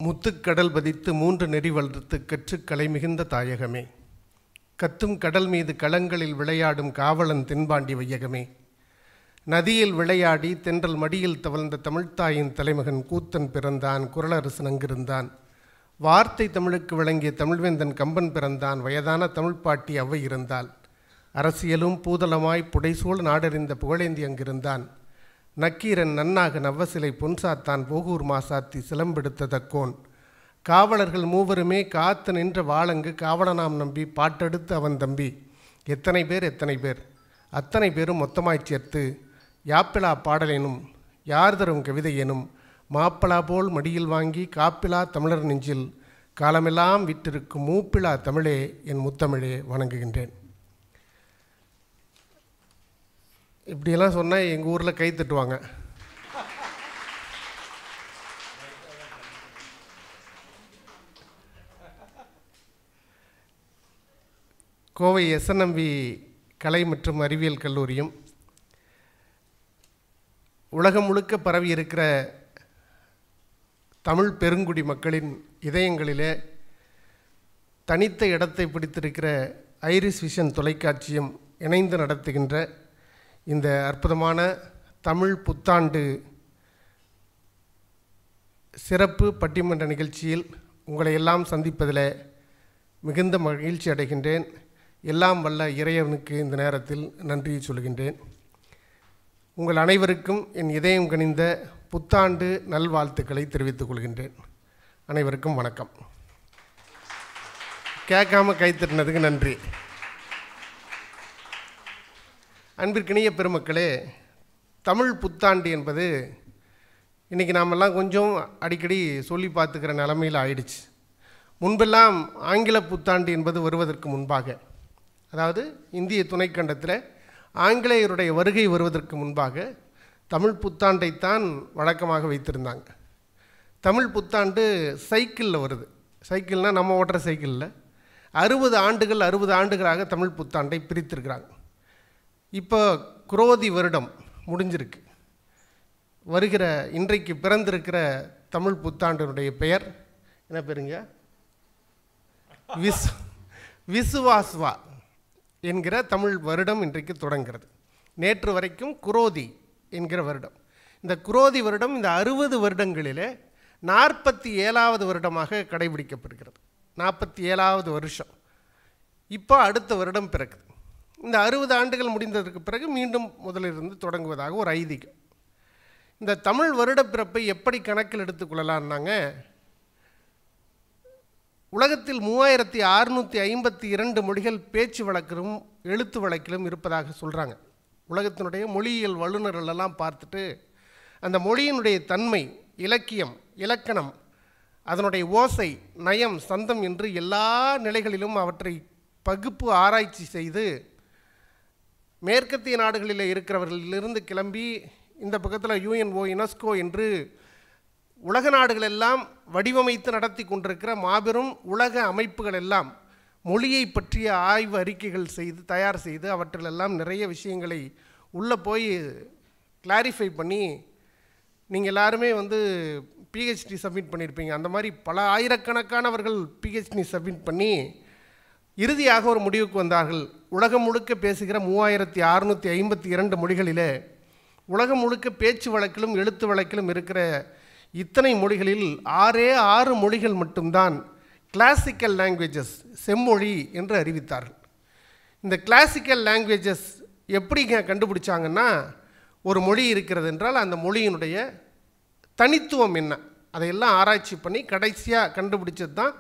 முத்துக்கடல் பதித்து மூன்று நெறி வளர்த்து கற்றுக் கலை மிகுந்த தாயகமே, கத்தும் கடல் மீது களங்களில் விளையாடும் காவலன் தென்பாண்டி வையகமே, நதியில் விளையாடி தென்றல் மடியில் தவழ்ந்த தமிழ்த்தாயின் தலைமகன் கூத்தன் பிறந்தான், குறளரசன் அங்கிருந்தான், வார்த்தை தமிழுக்கு விளங்கிய தமிழ்வேந்தன் கம்பன் பிறந்தான், வயதான தமிழ்ப்பாட்டி அவ்வை இருந்தாள், அரசியலும் பூதளமாய் புடைசூழ் நாடறிந்த புகழேந்தி அங்கிருந்தான், நக்கீரன் நன்னாக நவ்வசிலை பொன்சாத்தான் போகூர் மாசாத்தி சிலம்பெடுத்த தக்கோன், காவலர்கள் மூவருமே காத்து நின்ற வாளங்கு காவலனாம் நம்பி பாட்டெடுத்து அவன் தம்பி, எத்தனை பேர் அத்தனை பேரும் மொத்தமாய்ச் சேர்த்து யாப்பிலா பாடலேனும் யார் தரும் கவிதையேனும் மாப்பிளா போல் மடியில் வாங்கி காப்பிலா தமிழர் நெஞ்சில் காலமெல்லாம் விட்டிருக்கும் மூப்பிலா தமிழே என் முத்தமிழே வணங்குகின்றேன். இப்படியெல்லாம் சொன்னால் எங்கள் ஊரில் கை தட்டுவாங்க. கோவை SNMV கலை மற்றும் அறிவியல் கல்லூரியும் உலகம் முழுக்க பரவி இருக்கிற தமிழ் பெருங்குடி மக்களின் இதயங்களிலே தனித்த இடத்தை பிடித்திருக்கிற ஐரிஸ் விஷன் தொலைக்காட்சியும் இணைந்து நடத்துகின்ற இந்த அற்புதமான தமிழ் புத்தாண்டு சிறப்பு பட்டிமன்ற நிகழ்ச்சியில் உங்களை எல்லாம் சந்திப்பதில் மிகுந்த மகிழ்ச்சி அடைகின்றேன். எல்லாம் வல்ல இறைவனுக்கு இந்த நேரத்தில் நன்றியை சொல்கின்றேன். உங்கள் அனைவருக்கும் என் இதயம் கனிந்த புத்தாண்டு நல்வாழ்த்துக்களை தெரிவித்துக் கொள்கின்றேன். அனைவருக்கும் வணக்கம். கேட்காம கைத்தட்டினதுக்கு நன்றி. அன்பிற்கினிய பெருமக்களே, தமிழ் புத்தாண்டு என்பது இன்றைக்கி நாமெல்லாம் கொஞ்சம் அடிக்கடி சொல்லி பார்த்துக்கிற நிலைமையில் ஆயிடுச்சு. முன்பெல்லாம் ஆங்கில புத்தாண்டு என்பது வருவதற்கு முன்பாக, அதாவது இந்திய துணைக்கண்டத்தில் ஆங்கிலேயருடைய வருகை வருவதற்கு முன்பாக தமிழ் புத்தாண்டைத்தான் வழக்கமாக வைத்திருந்தாங்க. தமிழ் புத்தாண்டு சைக்கிளில் வருது. சைக்கிள்னால் நம்ம ஓட்டுற சைக்கிளில் 60 ஆண்டுகளாக தமிழ் புத்தாண்டை பிரித்திருக்கிறாங்க. இப்போ குரோதி வருடம் முடிஞ்சிருக்கு. வருகிற இன்றைக்கு பிறந்திருக்கிற தமிழ் புத்தாண்டினுடைய பெயர் என்ன பேருங்க? விசுவாஸ்வா என்கிற தமிழ் வருடம் இன்றைக்கு தொடங்கிறது. நேற்று வரைக்கும் குரோதி என்கிற வருடம். இந்த குரோதி வருடம் இந்த 60 வருடங்களிலே 47வது வருடமாக கடைபிடிக்கப்படுகிறது. 47வது வருஷம். இப்போ அடுத்த வருடம் பிறகுது. இந்த 60 ஆண்டுகள் முடிந்ததற்கு பிறகு மீண்டும் முதலிருந்து தொடங்குவதாக ஒரு ஐதீகம். இந்த தமிழ் வருட பிறப்பை எப்படி கணக்கில் எடுத்துக்கொள்ளலான்னாங்க, உலகத்தில் 3652 மொழிகள் பேச்சு வழக்கிலும் எழுத்து வழக்கிலும் இருப்பதாக சொல்கிறாங்க. உலகத்தினுடைய மொழியியல் வல்லுநர்களெல்லாம் பார்த்துட்டு அந்த மொழியினுடைய தன்மை, இலக்கியம், இலக்கணம், அதனுடைய ஓசை, நயம், சந்தம் என்று எல்லா நிலைகளிலும் அவற்றை பகுப்பு ஆராய்ச்சி செய்து மேற்கத்திய நாடுகளில் இருக்கிறவர்களிலிருந்து கிளம்பி இந்த பக்கத்தில் UNO, UNESCO என்று உலக நாடுகள் எல்லாம் வடிவமைத்து நடத்தி கொண்டிருக்கிற மாபெரும் உலக அமைப்புகள் எல்லாம் மொழியை பற்றிய ஆய்வு அறிக்கைகள் தயார் செய்து அவற்றிலெல்லாம் நிறைய விஷயங்களை உள்ளே போய் கிளாரிஃபை பண்ணி, நீங்கள் எல்லாருமே PhD சப்மிட் பண்ணியிருப்பீங்க. அந்த மாதிரி பல ஆயிரக்கணக்கானவர்கள் PhD சப்மிட் பண்ணி இறுதியாக ஒரு முடிவுக்கு வந்தார்கள். உலகம் முழுக்க பேசுகிற 3652 மொழிகளிலே உலகம் முழுக்க பேச்சு வழக்கிலும் எழுத்து வழக்கிலும் இருக்கிற இத்தனை மொழிகளில் 6 மொழிகள் மட்டும்தான் கிளாசிக்கல் லாங்குவேஜஸ், செம்மொழி என்று அறிவித்தார்கள். இந்த கிளாசிக்கல் லாங்குவேஜஸ் எப்படி கண்டுபிடிச்சாங்கன்னா, ஒரு மொழி இருக்கிறது என்றால் அந்த மொழியினுடைய தனித்துவம் என்ன, அதையெல்லாம் ஆராய்ச்சி பண்ணி கடைசியாக கண்டுபிடிச்சது தான்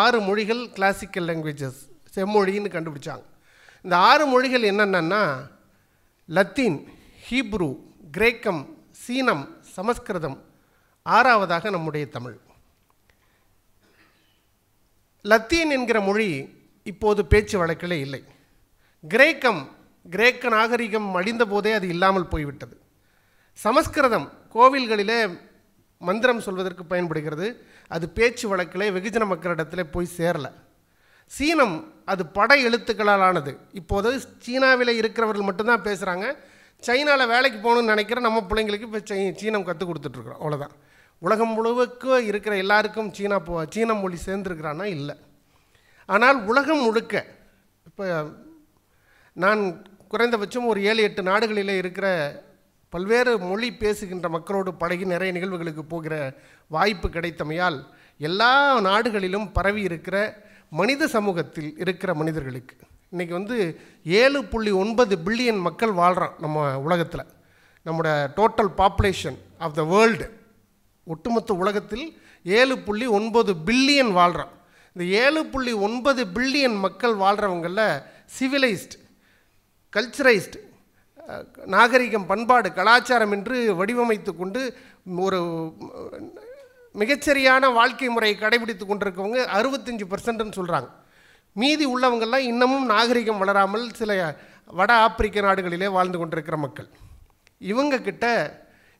6 மொழிகள் கிளாசிக்கல் லாங்குவேஜஸ், செம்மொழின்னு கண்டுபிடிச்சாங்க. இந்த 6 மொழிகள் என்னென்னா லத்தீன், ஹீப்ரு, கிரேக்கம், சீனம், சமஸ்கிருதம், 6வதாக நம்முடைய தமிழ். லத்தீன் என்கிற மொழி இப்போது பேச்சு வழக்கிலே இல்லை. கிரேக்க நாகரிகம் அழிந்த போதே அது இல்லாமல் போய்விட்டது. சமஸ்கிருதம் கோவில்களிலே மந்திரம் சொல்வதற்கு பயன்படுகிறது. அது பேச்சு வழக்கிலே வெகுஜன மக்களிடத்தில் போய் சேரலை. சீனம் அது பட எழுத்துக்களால் ஆனது. இப்போது சீனாவில் இருக்கிறவர்கள் மட்டும்தான் பேசுகிறாங்க. சைனாவில் வேலைக்கு போகணுன்னு நினைக்கிற நம்ம பிள்ளைங்களுக்கு இப்போ சீனம் கற்றுக் கொடுத்துட்ருக்குறோம். அவ்வளோதான். உலகம் முழுக்க இருக்கிற எல்லாருக்கும் சீன மொழி சேர்ந்துருக்கிறான்னா இல்லை. ஆனால் உலகம் முழுக்க இப்போ நான் குறைந்தபட்சம் ஒரு 7-8 நாடுகளில் இருக்கிற பல்வேறு மொழி பேசுகின்ற மக்களோடு பழகி நிறைய நிகழ்வுகளுக்கு போகிற வாய்ப்பு கிடைத்தமையால் எல்லா நாடுகளிலும் பரவி இருக்கிற மனித சமூகத்தில் இருக்கிற மனிதர்களுக்கு இன்றைக்கி 7.9 பில்லியன் மக்கள் வாழ்கிறோம் நம்ம உலகத்தில். நம்மளோட total population of the world, ஒட்டுமொத்த உலகத்தில் 7.9 பில்லியன் வாழ்கிறோம். இந்த 7.9 பில்லியன் மக்கள் வாழ்கிறவங்களில் சிவிலைஸ்டு, கல்ச்சரைஸ்டு, நாகரிகம், பண்பாடு, கலாச்சாரம் என்று வடிவமைத்து கொண்டு ஒரு மிகச்சரியான வாழ்க்கை முறையை கடைபிடித்து கொண்டிருக்கவங்க 65%ன்னு சொல்கிறாங்க. மீதி உள்ளவங்கள்லாம் இன்னமும் நாகரிகம் வளராமல் சில வட ஆப்பிரிக்க நாடுகளிலே வாழ்ந்து கொண்டிருக்கிற மக்கள். இவங்க கிட்ட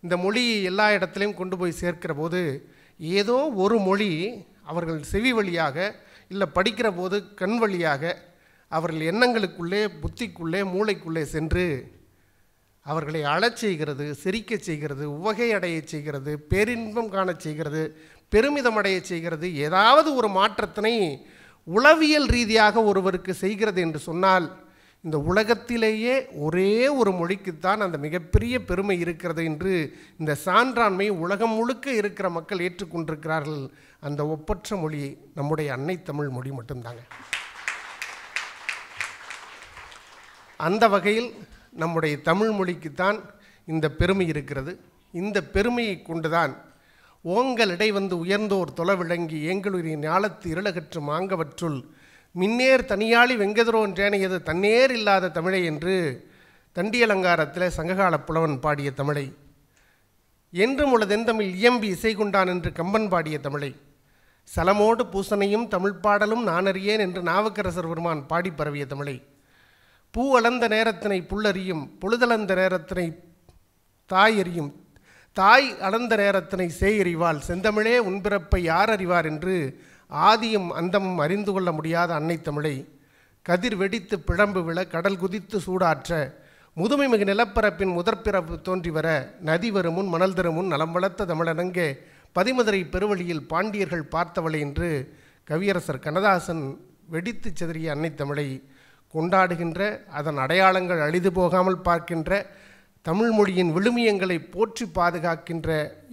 இந்த மொழி எல்லா இடத்துலையும் கொண்டு போய் சேர்க்கிற போது ஏதோ ஒரு மொழி அவர்கள் செவி வழியாக இல்லை படிக்கிற போது கண் வழியாக அவர்கள் எண்ணங்களுக்குள்ளே, புத்திக்குள்ளே, மூளைக்குள்ளே சென்று அவர்களை அழச் செய்கிறது, சிரிக்க செய்கிறது, உவகை அடைய செய்கிறது, பேரின்பம் காணச் செய்கிறது, பெருமிதம் அடைய செய்கிறது. ஏதாவது ஒரு மாற்றத்தினை உளவியல் ரீதியாக ஒருவருக்கு செய்கிறது என்று சொன்னால் இந்த உலகத்திலேயே ஒரே ஒரு மொழிக்குத்தான் அந்த மிகப்பெரிய பெருமை இருக்கிறது என்று இந்த சான்றாண்மை உலகம் முழுக்க இருக்கிற மக்கள் ஏற்றுக்கொண்டிருக்கிறார்கள். அந்த ஒப்பற்ற மொழி நம்முடைய அன்னை தமிழ் மொழி மட்டும்தாங்க. அந்த வகையில் நம்முடைய தமிழ் மொழிக்குத்தான் இந்த பெருமை இருக்கிறது. இந்த பெருமையை கொண்டுதான் ஓங்கலிடை உயர்ந்தோர் தொலை விளங்கி ஏங்களுரின் ஞாலத்து இருளகற்று மாங்கவற்றுள் மின்னேர் தனியாளி வெங்கதிரோன்றேனையது தன்னேர் இல்லாத தமிழை என்று தண்டியலங்காரத்தில் சங்ககால புலவன் பாடிய தமிழை, என்றும் உளதெந்தமிழ் இயம்பி இசை கொண்டான் என்று கம்பன் பாடிய தமிழை, சலமோடு பூசனையும் தமிழ் பாடலும் நானறியேன் என்று நாவுக்கரசர் பெருமான் பாடி பரவிய தமிழை, பூ அளந்த நேரத்தினை புல்லறியும், பொழுதளந்த நேரத்தினை தாய் அறியும், தாய் அளந்த நேரத்தினை சேயறிவாள், செந்தமிழே உன்பிறப்பை யார் அறிவார் என்று ஆதியும் அந்தமும் அறிந்து கொள்ள முடியாத அன்னை தமிழை, கதிர் வெடித்து பிழம்பு விழ கடல் குதித்து சூடாற்ற முதுமை மிகு நிலப்பரப்பின் முதற்பிறப்பு தோன்றி வர நதி வருமுன் மணல் தருமுன் நலம் வளர்த்த தமிழனங்கே பதிமதுரை பெருவழியில் பாண்டியர்கள் பார்த்தவளை என்று கவியரசர் கண்ணதாசன் வெடித்து சிதறிய அன்னை தமிழை கொண்டாடுகின்ற, அதன் அடையாளங்கள் அழிது போகாமல் பார்க்கின்ற, தமிழ் மொழியின் விழுமியங்களை போற்றி பாதுகாக்கின்ற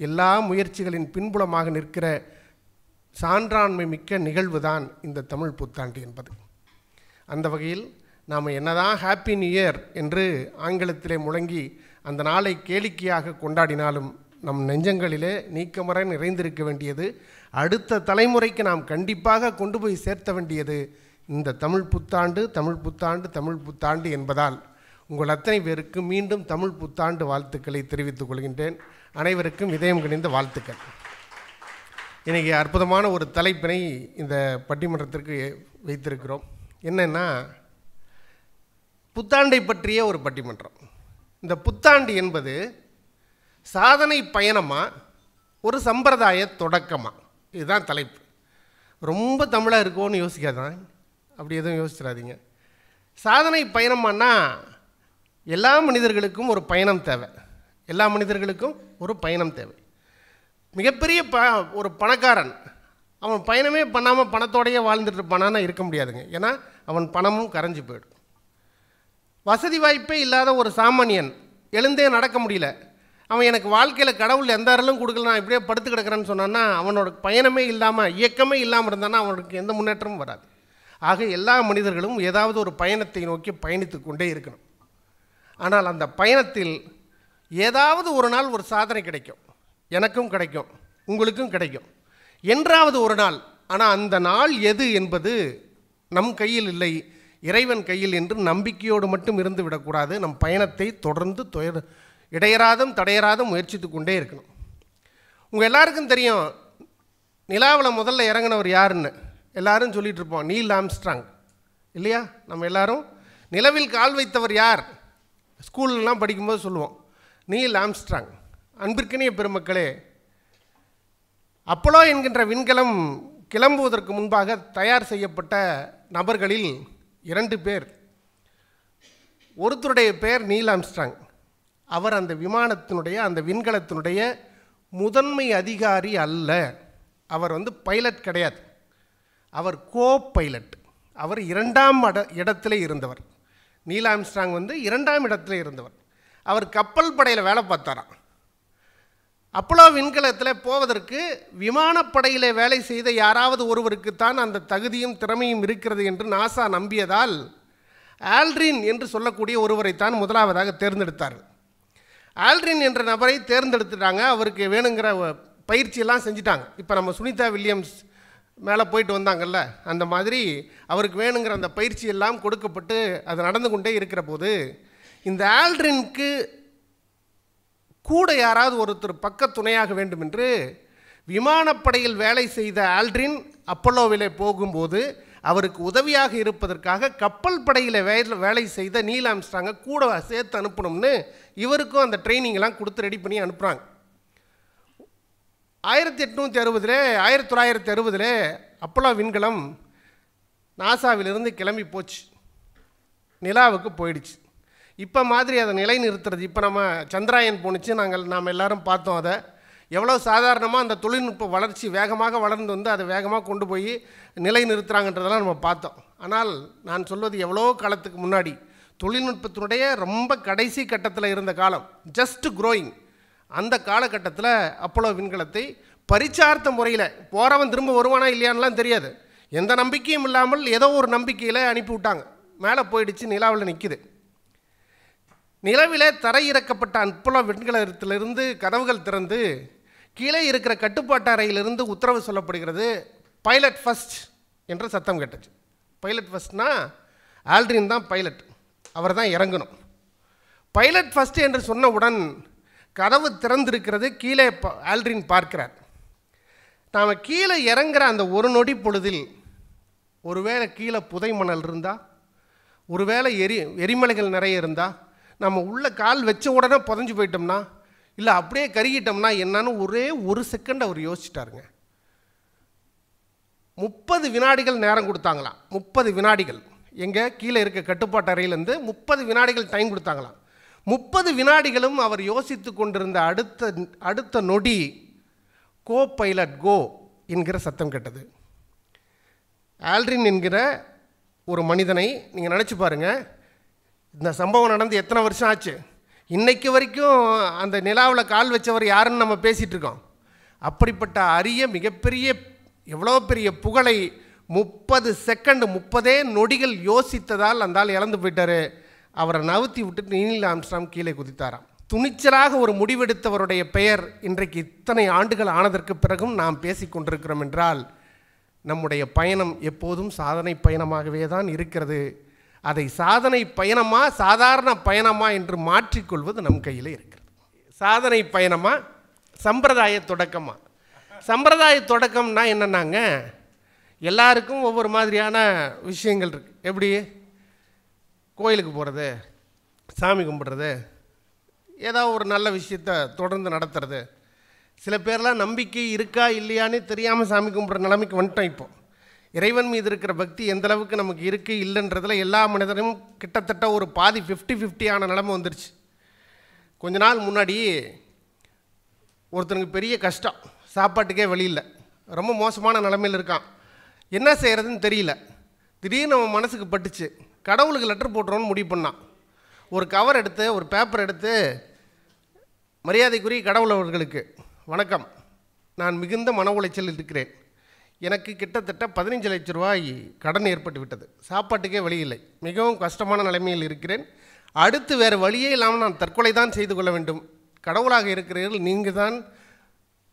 எல்லா முயற்சிகளின் பின்புலமாக நிற்கிற சான்றாண்மை மிக்க நிகழ்வுதான் இந்த தமிழ் புத்தாண்டு என்பது. அந்த வகையில் நாம் என்னதான் ஹாப்பி நியூ இயர் என்று ஆங்கிலத்திலே முழங்கி அந்த நாளை கேளிக்கையாக கொண்டாடினாலும் நம் நெஞ்சங்களிலே நீக்கமற நிறைந்திருக்க வேண்டியது, அடுத்த தலைமுறைக்கு நாம் கண்டிப்பாக கொண்டு போய் சேர்த்த வேண்டியது இந்த தமிழ் புத்தாண்டு, தமிழ் புத்தாண்டு, தமிழ் புத்தாண்டு என்பதால் உங்கள் அத்தனை பேருக்கு மீண்டும் தமிழ் புத்தாண்டு வாழ்த்துக்களை தெரிவித்துக் கொள்கின்றேன். அனைவருக்கும் இதயம் கனிந்த வாழ்த்துக்கள். இன்றைக்கி அற்புதமான ஒரு தலைப்பினை இந்த பட்டிமன்றத்திற்கு வைத்திருக்கிறோம். என்னென்னா, புத்தாண்டை பற்றிய ஒரு பட்டிமன்றம். இந்த புத்தாண்டு என்பது சாதனை பயணமா ஒரு சம்பிரதாய தொடக்கமா, இதுதான் தலைப்பு. ரொம்ப தமிழாக இருக்கும்னு யோசிக்காதான், அப்படி எதுவும் யோசிச்சிடாதீங்க. சாதனை பயணமானா எல்லா மனிதர்களுக்கும் ஒரு பயணம் தேவை, எல்லா மனிதர்களுக்கும் ஒரு பயணம் தேவை. மிகப்பெரிய ஒரு பணக்காரன் அவன் பயணமே பண்ணாமல் பணத்தோடையே வாழ்ந்துட்டு இருப்பானான்னா இருக்க முடியாதுங்க. ஏன்னா அவன் பணமும் கரைஞ்சி போயிடும். வசதி வாய்ப்பே இல்லாத ஒரு சாமானியன் எழுந்தே நடக்க முடியல, அவன் எனக்கு வாழ்க்கையில் கடவுள் எந்த அருளும் கொடுக்கல, நான் இப்படியே படுத்து கிடக்கிறேன்னு சொன்னான்னா அவனோட பயணமே இல்லாமல், இயக்கமே இல்லாமல் இருந்தானா அவனுக்கு எந்த முன்னேற்றமும் வராது. ஆக எல்லா மனிதர்களும் ஏதாவது ஒரு பயணத்தை நோக்கி பயணித்து கொண்டே இருக்கணும். ஆனால் அந்த பயணத்தில் ஏதாவது ஒரு நாள் ஒரு சாதனை கிடைக்கும், எனக்கும் கிடைக்கும், உங்களுக்கும் கிடைக்கும் என்றாவது ஒரு நாள். ஆனால் அந்த நாள் எது என்பது நம் கையில் இல்லை, இறைவன் கையில் என்று நம்பிக்கையோடு மட்டும் இருந்து விடக்கூடாது. நம் பயணத்தை தொடர்ந்து இடையராதும் தடையராதும் முயற்சித்து கொண்டே இருக்கணும். உங்கள் எல்லாருக்கும் தெரியும் நிலாவில் முதல்ல இறங்கினவர் யாருன்னு எல்லாரும் சொல்லிகிட்டு இருப்போம், நீல் ஆம்ஸ்ட்ராங் இல்லையா? நம்ம எல்லாரும் நிலவில் கால் வைத்தவர் யார் ஸ்கூல்லாம் படிக்கும்போது சொல்லுவோம், நீல் ஆம்ஸ்ட்ராங். அன்பிற்கினிய பெருமக்களே, அப்போலோ என்கின்ற விண்கலம் கிளம்புவதற்கு முன்பாக தயார் செய்யப்பட்ட நபர்களில் 2 பேர். ஒருத்தருடைய பெயர் நீல் ஆம்ஸ்ட்ராங். அவர் அந்த விமானத்தினுடைய, அந்த விண்கலத்தினுடைய முதன்மை அதிகாரி அல்ல. அவர் பைலட் கிடையாது, அவர் கோ பைலட். அவர் 2ஆம் இடத்துல இருந்தவர். நீல் ஆம்ஸ்ட்ராங் 2ஆம் இடத்துல இருந்தவர். அவர் கப்பல் படையில் வேலை பார்த்தாராம். அப்போலோ விண்கலத்தில் போவதற்கு விமானப்படையில் வேலை செய்த யாராவது ஒருவருக்குத்தான் அந்த தகுதியும் திறமையும் இருக்கிறது என்று நாசா நம்பியதால் ஆல்ட்ரின் என்று சொல்லக்கூடிய ஒருவரைத்தான் முதலாவதாக தேர்ந்தெடுத்தார்கள். ஆல்ட்ரின் என்ற நபரை தேர்ந்தெடுத்துட்டாங்க. அவருக்கு வேணுங்கிற பயிற்சியெல்லாம் செஞ்சுட்டாங்க. இப்போ நம்ம சுனிதா வில்லியம்ஸ் மேலே போயிட்டு வந்தாங்கல்ல, அந்த மாதிரி அவருக்கு வேணுங்கிற அந்த பயிற்சியெல்லாம் கொடுக்கப்பட்டு அது நடந்து கொண்டே இருக்கிற போது இந்த ஆல்ட்ரினுக்கு கூட யாராவது ஒருத்தர் பக்க துணையாக வேண்டும் என்று விமானப்படையில் வேலை செய்த ஆல்ட்ரின் அப்போலோவிலே போகும்போது அவருக்கு உதவியாக இருப்பதற்காக கப்பல் படையில் வேலை செய்த நீல் ஆம்ஸ்ட்ராங்கை கூட சேர்த்து அனுப்பணும்னு இவருக்கும் அந்த ட்ரைனிங்லாம் கொடுத்து ரெடி பண்ணி அனுப்புகிறாங்க. 1960 அப்போலோ விண்கலம் நாசாவிலிருந்து கிளம்பி போச்சு, நிலாவுக்கு போயிடுச்சு. இப்போ மாதிரி அதை நிலைநிறுத்துறது, இப்போ நம்ம சந்திராயன் போணுச்சு, நாம் எல்லாரும் பார்த்தோம். அதை எவ்வளோ சாதாரணமாக அந்த தொழில்நுட்ப வளர்ச்சி வேகமாக வளர்ந்து அதை வேகமாக கொண்டு போய் நிலைநிறுத்துறாங்கன்றதெல்லாம் நம்ம பார்த்தோம். ஆனால் நான் சொல்வது எவ்வளோ காலத்துக்கு முன்னாடி தொழில்நுட்பத்தினுடைய ரொம்ப கடைசி கட்டத்தில் இருந்த காலம், ஜஸ்ட் க்ரோயிங், அந்த காலகட்டத்தில் அப்போலோ விண்கலத்தை பரிச்சார்த்த முறையில் போகிறவன் திரும்ப வருவானா இல்லையான்லாம் தெரியாது, எந்த நம்பிக்கையும் இல்லாமல் ஏதோ ஒரு நம்பிக்கையில் அனுப்பிவிட்டாங்க. மேலே போயிடுச்சு, நிலாவில் நிற்கிது. நிலவிலே தரையிறக்கப்பட்ட அப்போலோ விண்கலத்திலிருந்து கதவுகள் திறந்து கீழே இருக்கிற கட்டுப்பாட்டு அறையிலிருந்து உத்தரவு சொல்லப்படுகிறது, பைலட் ஃபஸ்ட் என்ற சத்தம் கேட்டுச்சு. பைலட் ஃபஸ்ட்னா ஆல்ட்ரின் தான் பைலட், அவர் தான் இறங்கணும். பைலட் ஃபஸ்ட் என்று சொன்னவுடன் கதவு திறந்திருக்கிறது. கீழே ஆல்ட்ரின் பார்க்கிறார். நாம் கீழே இறங்குற அந்த ஒரு நொடி பொழுதில் ஒருவேளை கீழே புதை மணல் இருந்தால், ஒருவேளை எரிமலைகள் நிறைய இருந்தால், நம்ம உள்ளே கால் வச்ச உடனே புதைஞ்சு போயிட்டோம்னா, இல்லை அப்படியே கருகிட்டோம்னா என்னன்னு ஒரே ஒரு செகண்ட் அவர் யோசிச்சிட்டாருங்க. 30 வினாடிகள் நேரம் கொடுத்தாங்களாம். 30 வினாடிகள் எங்கே கீழே இருக்க கட்டுப்பாட்டு அறையிலேருந்து 30 வினாடிகள் டைம் கொடுத்தாங்களாம். 30 வினாடிகளும் அவர் யோசித்து கொண்டிருந்த அடுத்த நொடி கோ பைலட் கோ என்கிற சத்தம் கேட்டது. ஆல்ட்ரின் என்கிற ஒரு மனிதனை நீங்கள் நினச்சி பாருங்கள், இந்த சம்பவம் நடந்து எத்தனை வருஷம் ஆச்சு, இன்னைக்கு வரைக்கும் அந்த நிலாவில் கால் வச்சவர் யாருன்னு நம்ம பேசிகிட்டு இருக்கோம். அப்படிப்பட்ட அரிய மிகப்பெரிய எவ்வளோ பெரிய புகழை 30 செகண்ட் 30 நொடிகள் யோசித்ததால் அந்த ஆள் இழந்து போயிட்டார். அவரை நவுத்தி விட்டுட்டு நீல் ஆம்ஸ்ட்ராங் கீழே குதித்தாராம். துணிச்சலாக ஒரு முடிவெடுத்தவருடைய பெயர் இன்றைக்கு இத்தனை ஆண்டுகள் ஆனதற்கு பிறகும் நாம் பேசிக்கொண்டிருக்கிறோம் என்றால் நம்முடைய பயணம் எப்போதும் சாதனை பயணமாகவே தான் இருக்கிறது. அதை சாதனை பயணமா சாதாரண பயணமா என்று மாற்றிக்கொள்வது நம் கையில் இருக்கிறது. சாதனை பயணமா சம்பிரதாய தொடக்கமா? சம்பிரதாய தொடக்கம்னா என்னன்னாங்க, எல்லாருக்கும் ஒவ்வொரு மாதிரியான விஷயங்கள் இருக்குது. எப்படி கோயிலுக்கு போகிறது, சாமி கும்பிட்றது, ஏதோ ஒரு நல்ல விஷயத்தை தொடர்ந்து நடத்துறது. சில பேர்லாம் நம்பிக்கை இருக்கா இல்லையான்னு தெரியாமல் சாமி கும்பிட்ற நிலைமைக்கு வந்துட்டோம். இப்போ இறைவன் மீது இருக்கிற பக்தி எந்த அளவுக்கு நமக்கு இருக்குது இல்லைன்றதில் எல்லா மனிதரும் கிட்டத்தட்ட ஒரு பாதி 50-50 ஆன நிலைமை வந்துருச்சு. கொஞ்ச நாள் முன்னாடி ஒருத்தனுக்கு பெரிய கஷ்டம், சாப்பாட்டுக்கே வழி இல்லை, ரொம்ப மோசமான நிலைமையில் இருக்கான், என்ன செய்கிறதுன்னு தெரியல. திடீர்னு அவன் மனசுக்கு பட்டுச்சு, கடவுளுக்கு லெட்டர் போட்டுறோன்னு முடிவு பண்ணான். ஒரு கவர் எடுத்து ஒரு பேப்பர் எடுத்து, மரியாதைக்குரிய கடவுள் அவர்களுக்கு வணக்கம், நான் மிகுந்த மன உளைச்சல் இருக்கிறேன், எனக்கு கிட்டத்தட்ட 15 லட்ச ரூபாய் கடன் ஏற்பட்டு விட்டது, சாப்பாட்டுக்கே வழி இல்லை, மிகவும் கஷ்டமான நிலைமையில் இருக்கிறேன், அடுத்து வேறு வழியே இல்லாமல் நான் தற்கொலை தான் செய்து கொள்ள வேண்டும், கடவுளாக இருக்கிறீர்கள், நீங்கள் தான்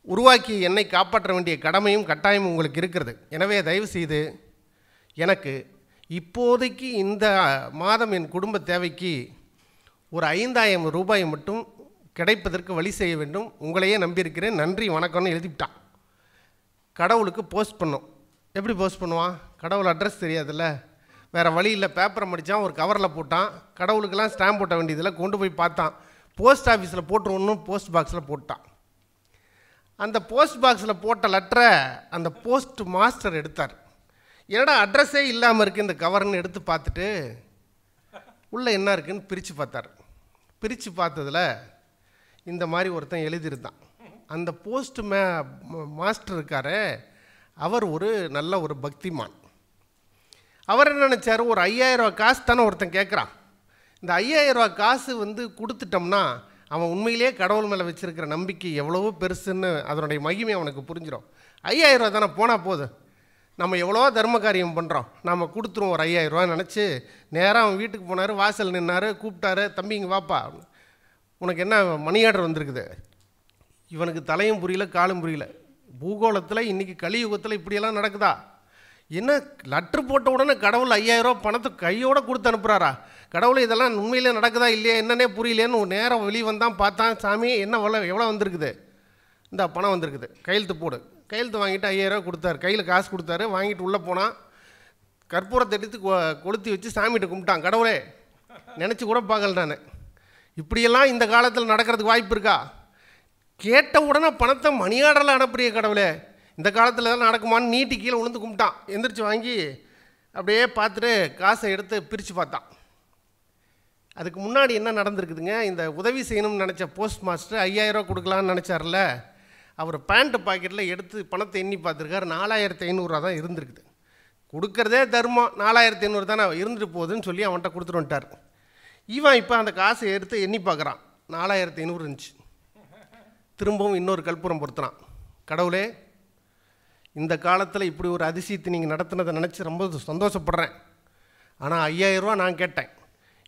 உருவாக்கி என்னை காப்பாற்ற வேண்டிய கடமையும் கட்டாயமும் உங்களுக்கு இருக்கிறது, எனவே தயவு செய்து எனக்கு இப்போதைக்கு இந்த மாதம் என் குடும்ப தேவைக்கு ஒரு 5,000 ரூபாய் மட்டும் கிடைப்பதற்கு வழி செய்ய வேண்டும், உங்களையே நம்பியிருக்கிறேன், நன்றி வணக்கம்னு எழுதிவிட்டான். கடவுளுக்கு போஸ்ட் பண்ணோம். எப்படி போஸ்ட் பண்ணுவான், கடவுள் அட்ரஸ் தெரியாதுல்ல, வேறு வழி இல்லை, பேப்பரை மடித்தான், ஒரு கவரில் போட்டான், கடவுளுக்கெல்லாம் ஸ்டாம்ப் போட்ட வேண்டியதில் கொண்டு போய் பார்த்தான், போஸ்ட் ஆஃபீஸில் போட்டுருவோன்னு போஸ்ட் பாக்ஸில் போட்டான். அந்த போஸ்ட் பாக்ஸில் போட்ட லெட்டரை அந்த போஸ்ட் மாஸ்டர் எடுத்தார். என்னடா அட்ரஸே இல்லாமல் இருக்குது இந்த கவர்னு எடுத்து பார்த்துட்டு உள்ளே என்ன இருக்குதுன்னு பிரித்து பார்த்தார். பிரித்து பார்த்ததில் இந்த மாதிரி ஒருத்தன் எழுதியிருந்தான், அந்த போஸ்ட் மாஸ்டர் இருக்காரு, அவர் ஒரு நல்ல ஒரு பக்திமான். அவர் என்ன நினச்சார், ஒரு 5000 ரூபா காசு தானே ஒருத்தன் கேட்குறான், இந்த 5000 ரூபா காசு கொடுத்துட்டோம்னா அவன் உண்மையிலே கடவுள் மேலே வச்சுருக்கிற நம்பிக்கை எவ்வளவோ பெருசுன்னு அதனுடைய மகிமை அவனுக்கு புரிஞ்சிடும். 5000 ரூபா தானே போனால் போதும், நம்ம எவ்வளோ தர்ம காரியம் பண்ணுறோம், நம்ம கொடுத்துருவோம் ஒரு 5000 ரூபா நினச்சி நேராக அவன் வீட்டுக்கு போனார். வாசல் நின்னார், கூப்பிட்டாரு, தம்பி இங்கே வாப்பா, உனக்கு என்ன மணி ஆர்டர் வந்திருக்குது. இவனுக்கு தலையும் புரியல காலும் புரியல. பூகோளத்தில் இன்றைக்கி கலியுகத்தில் இப்படியெல்லாம் நடக்குதா? என்ன லெட்ரு போட்ட உடனே கடவுள் 5000 ரூபா பணத்தை கையோடு கொடுத்து அனுப்புகிறாரா? கடவுள் இதெல்லாம் உண்மையிலே நடக்குதா இல்லையா என்னன்னே புரியலேன்னு ஒரு நேரம் வெளியே வந்தான். பார்த்தான், சாமி என்ன எவ்வளோ வந்திருக்குது, இந்த பணம் வந்திருக்குது, கையெழுத்து போடு. கையெழுத்து வாங்கிட்டு 5000 ரூபா கொடுத்தாரு, கையில் காசு கொடுத்தாரு. வாங்கிட்டு உள்ளே போனான், கற்பூரத்தை எடுத்து கொளுத்தி வச்சு சாமிகிட்ட கும்பிட்டான். கடவுளே, நினச்சி கூட பார்க்கல நான், இப்படியெல்லாம் இந்த காலத்தில் நடக்கிறதுக்கு வாய்ப்பு இருக்கா? கேட்ட உடனே பணத்தை மணி ஆர்டரில் அனுப்புறிய கடவுளே, இந்த காலத்தில் தான் நடக்குமான்னு நீட்டி கீழே விழுந்து கும்பிட்டான். எந்திரிச்சு வாங்கி அப்படியே பார்த்துட்டு காசை எடுத்து பிரித்து பார்த்தான். அதுக்கு முன்னாடி என்ன நடந்திருக்குதுங்க, இந்த உதவி செய்யணும்னு நினச்ச போஸ்ட் மாஸ்டர் 5000 ரூபா கொடுக்கலான்னு நினச்சார்ல, அவர் பேண்ட்டு பாக்கெட்டில் எடுத்து பணத்தை எண்ணி பார்த்துருக்காரு, 4500 ரூபா தான் இருந்திருக்குது. கொடுக்குறதே தர்மம், 4500 தானே இருந்துட்டு போகுதுன்னு சொல்லி அவன்கிட்ட கொடுத்துட்டு வந்துட்டார். இவன் இப்போ அந்த காசை எடுத்து எண்ணி பார்க்குறான், 4500 இருந்துச்சு. திரும்பவும் இன்னொரு கற்பூரம் பொறுத்துறான். கடவுளே, இந்த காலத்தில் இப்படி ஒரு அதிசயத்தை நீங்கள் நடத்துனதை நினச்சி ரொம்ப சந்தோஷப்படுறேன். ஆனால் 5000 ரூபா நான் கேட்டேன்,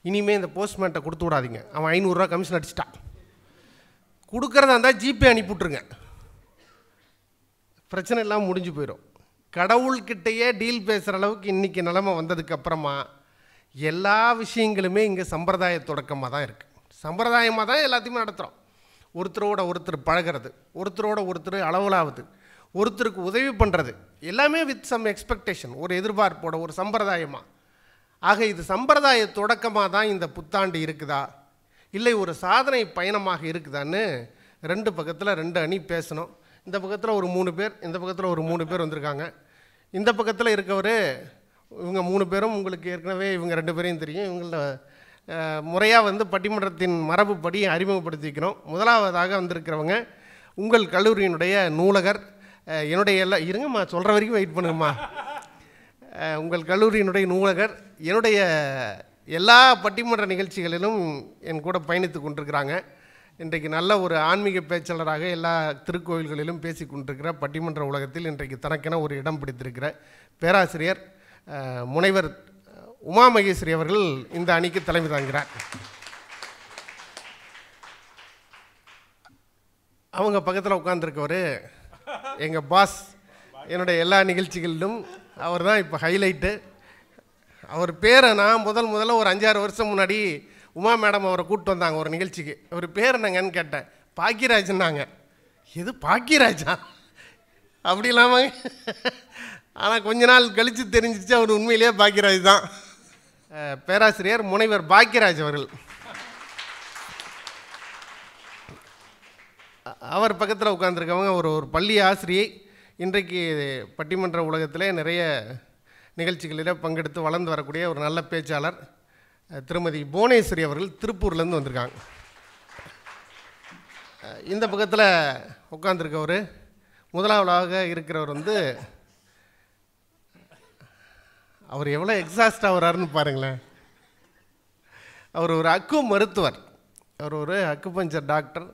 இனிமேல் இந்த போஸ்ட்மேன்ட்டை கொடுத்து விடாதீங்க, அவன் 500 ரூபா கமிஷன் அடிச்சிட்டான். கொடுக்குறதா இருந்தால் ஜிபே அனுப்பிவிட்ருங்க, பிரச்சனை எல்லாம் முடிஞ்சு போயிடும். கடவுள்கிட்டையே டீல் பேசுகிற அளவுக்கு இன்றைக்கி நிலைமை வந்ததுக்கப்புறமா எல்லா விஷயங்களுமே இங்கே சம்பிரதாய தொடக்கமாக தான் இருக்குது. சம்பிரதாயமாக தான் எல்லாத்தையுமே நடத்துகிறோம். ஒருத்தரோட ஒருத்தர் பழகிறது, ஒருத்தரோட ஒருத்தர் அளவலாவது, ஒருத்தருக்கு உதவி பண்ணுறது, எல்லாமே வித் சம் எக்ஸ்பெக்டேஷன், ஒரு எதிர்பார்ப்போட, ஒரு சம்பிரதாயமாக. ஆக இது சம்பிரதாய தொடக்கமாக தான் இந்த புத்தாண்டு இருக்குதா, இல்லை ஒரு சாதனை பயணமாக இருக்குதான்னு ரெண்டு பக்கத்தில் 2 அணி பேசணும். இந்த பக்கத்தில் ஒரு 3 பேர், இந்த பக்கத்தில் ஒரு 3 பேர் வந்திருக்காங்க. இந்த பக்கத்தில் இருக்கவர், இவங்க 3 பேரும் உங்களுக்கு ஏற்கனவே இவங்க 2 பேரையும் தெரியும். இவங்கள முறையாக பட்டிமன்றத்தின் மரபுப்படி அறிமுகப்படுத்திக்கிறோம். முதலாவதாக வந்திருக்கிறவங்க உங்கள் கல்லூரியினுடைய நூலகர், என்னுடைய இருங்கம்மா சொல்கிற வரைக்கும் வெயிட் பண்ணுங்கம்மா. உங்கள் கல்லூரியினுடைய நூலகர், என்னுடைய எல்லா பட்டிமன்ற நிகழ்ச்சிகளிலும் என் கூட பயணித்து கொண்டிருக்கிறாங்க. இன்றைக்கு நல்ல ஒரு ஆன்மீக பேச்சாளராக எல்லா திருக்கோயில்களிலும் பேசி கொண்டிருக்கிற, பட்டிமன்ற உலகத்தில் இன்றைக்கு தனக்கென ஒரு இடம் பிடித்திருக்கிற பேராசிரியர் முனைவர் உமா மகேஸ்வரி அவர்கள் இந்த அணிக்கு தலைமை தாங்கிறார். அவங்க பக்கத்தில் உட்காந்துருக்கவர் எங்கள் பாஸ், என்னுடைய எல்லா நிகழ்ச்சிகளிலும் அவர் தான் இப்போ ஹைலைட்டு. அவர் பேரை நான் முதல்ல ஒரு 5-6 வருஷம் முன்னாடி உமா மேடம் அவரை கூப்பிட்டு வந்தாங்க ஒரு நிகழ்ச்சிக்கு. அவர் பேர் என்னங்கன்னு கேட்டேன், பாக்கியராஜன்னாங்க. எது பாக்கியராஜா அப்படி இல்லாமல், ஆனால் கொஞ்ச நாள் கழித்து தெரிஞ்சிச்சு அவர் உண்மையிலேயே பாக்கியராஜ் தான். பேராசிரியர் முனைவர் பாக்கியராஜ் அவர்கள். அவர் பக்கத்தில் உட்காந்துருக்கவங்க ஒரு பள்ளி ஆசிரியை. இன்றைக்கு பட்டிமன்ற உலகத்திலே நிறைய நிகழ்ச்சிகளில் பங்கெடுத்து வளர்ந்து வரக்கூடிய ஒரு நல்ல பேச்சாளர் திருமதி புவனேஸ்வரி அவர்கள் திருப்பூர்லேருந்து வந்திருக்காங்க. இந்த பக்கத்தில் உட்காந்துருக்கவர் முதலாவதாக இருக்கிறவர் அவர் எவ்வளோ எக்ஸாஸ்டாக வர்றாருன்னு பாருங்களேன். அவர் ஒரு அக்கு மருத்துவர், அவர் ஒரு அக்குபஞ்சர் டாக்டர்.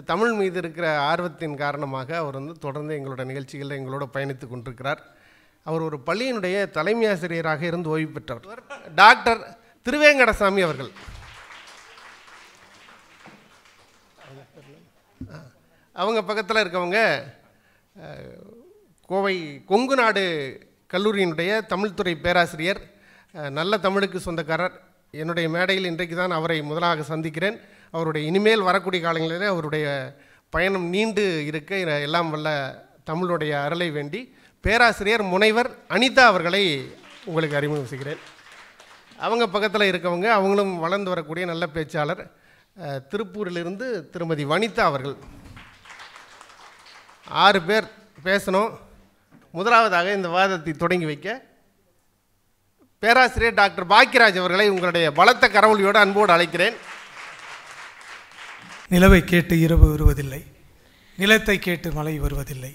தமிழ் மீது இருக்கிற ஆர்வத்தின் காரணமாக அவர் தொடர்ந்து எங்களோட நிகழ்ச்சிகளில் எங்களோட பயணித்து கொண்டிருக்கிறார். அவர் ஒரு பள்ளியினுடைய தலைமை ஆசிரியராக இருந்து ஓய்வு பெற்றவர் டாக்டர் திருவேங்கடசாமி அவர்கள். அவங்க பக்கத்தில் இருக்கவங்க கோவை கொங்கு நாடு கல்லூரியினுடைய தமிழ்துறை பேராசிரியர், நல்ல தமிழுக்கு சொந்தக்காரர். என்னுடைய மேடையில் இன்றைக்கு தான் அவரை முதலாக சந்திக்கிறேன். அவருடைய இனிமேல் வரக்கூடிய காலங்களிலே அவருடைய பயணம் நீண்டு இருக்க எல்லாம் வல்ல தமிழுடைய அருளை வேண்டி பேராசிரியர் முனைவர் அனிதா அவர்களை உங்களுக்கு அறிமுகம் செய்கிறேன். அவங்க பக்கத்தில் இருக்கவங்க அவங்களும் வளர்ந்து வரக்கூடிய நல்ல பேச்சாளர், திருப்பூரிலிருந்து திருமதி வனிதா அவர்கள். 6 பேர் பேசணும். முதலாவதாக இந்த வாதத்தை தொடங்கி வைக்க பேராசிரியர் டாக்டர் பாக்கியராஜ் அவர்களை உங்களுடைய பலத்த கரவொலியோடு அன்போடு அழைக்கிறேன். நிலவை கேட்டு இரவு வருவதில்லை, நிலத்தை கேட்டு மழை வருவதில்லை,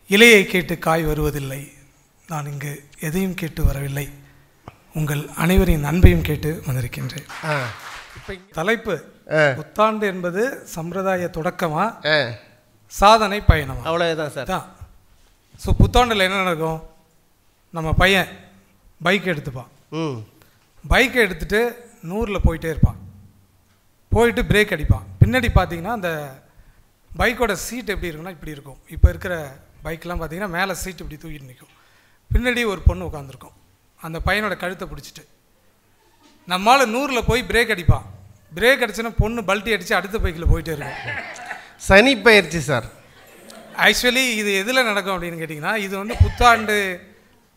இலையை கேட்டு காய் வருவதில்லை. நான் இங்கு எதையும் கேட்டு வரவில்லை, உங்கள் அனைவரின் அன்பையும் கேட்டு வந்திருக்கின்றேன். தலைப்பு புத்தாண்டு என்பது சம்பிரதாய தொடக்கமா சாதனை பயணமா? அவ்வளோதான் சார். ஸோ புத்தாண்டில் என்ன நடக்கும்? நம்ம பையன் பைக் எடுத்துப்பான். பைக்கை எடுத்துகிட்டு 100ல் போயிட்டே இருப்பான். போயிட்டு பிரேக் அடிப்பான். பின்னாடி பார்த்தீங்கன்னா அந்த பைக்கோட சீட் எப்படி இருக்குன்னா இப்படி இருக்கும். இப்போ இருக்கிற பைக்கெலாம் பார்த்தீங்கன்னா மேலே சீட் இப்படி தூக்கிட்டு நிற்கும். பின்னாடி ஒரு பொண்ணு உட்காந்துருக்கும். அந்த பையனோட கழுத்தை பிடிச்சிட்டு நம்மளால் 100ல் போய் பிரேக் அடிப்பான். பிரேக் அடிச்சுன்னா பொண்ணு பல்ட்டி அடித்து அடுத்த பைக்கில் போயிட்டே இருக்கும். சனி பயிற்சி சார். ஆக்சுவலி இது எதில் நடக்கும் அப்படின்னு கேட்டிங்கன்னா, இது வந்து புத்தாண்டு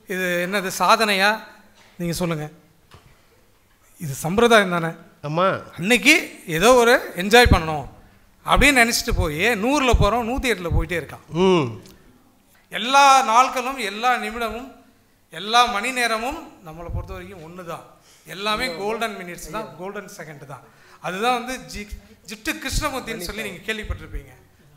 இது என்னது சாதனையா நீங்கள் சொல்லுங்கள். இது சம்பிரதாயம் தானே. ஆமாம். அன்னைக்கு ஏதோ ஒரு என்ஜாய் பண்ணணும் அப்படின்னு நினச்சிட்டு போய் 100ல் போகிறோம், 108ல் போயிட்டே இருக்கான். எல்லா நாட்களும் எல்லா நிமிடமும் எல்லா மணி நேரமும் நம்மளை பொறுத்த வரைக்கும் ஒன்று தான். எல்லாமே கோல்டன் மினிட்ஸ் தான், கோல்டன் செகண்ட் தான். அதுதான் வந்து ஜிட்டு கிருஷ்ணமூர்த்தின்னு சொல்லி நீங்கள் கேள்விப்பட்டிருப்பீங்க.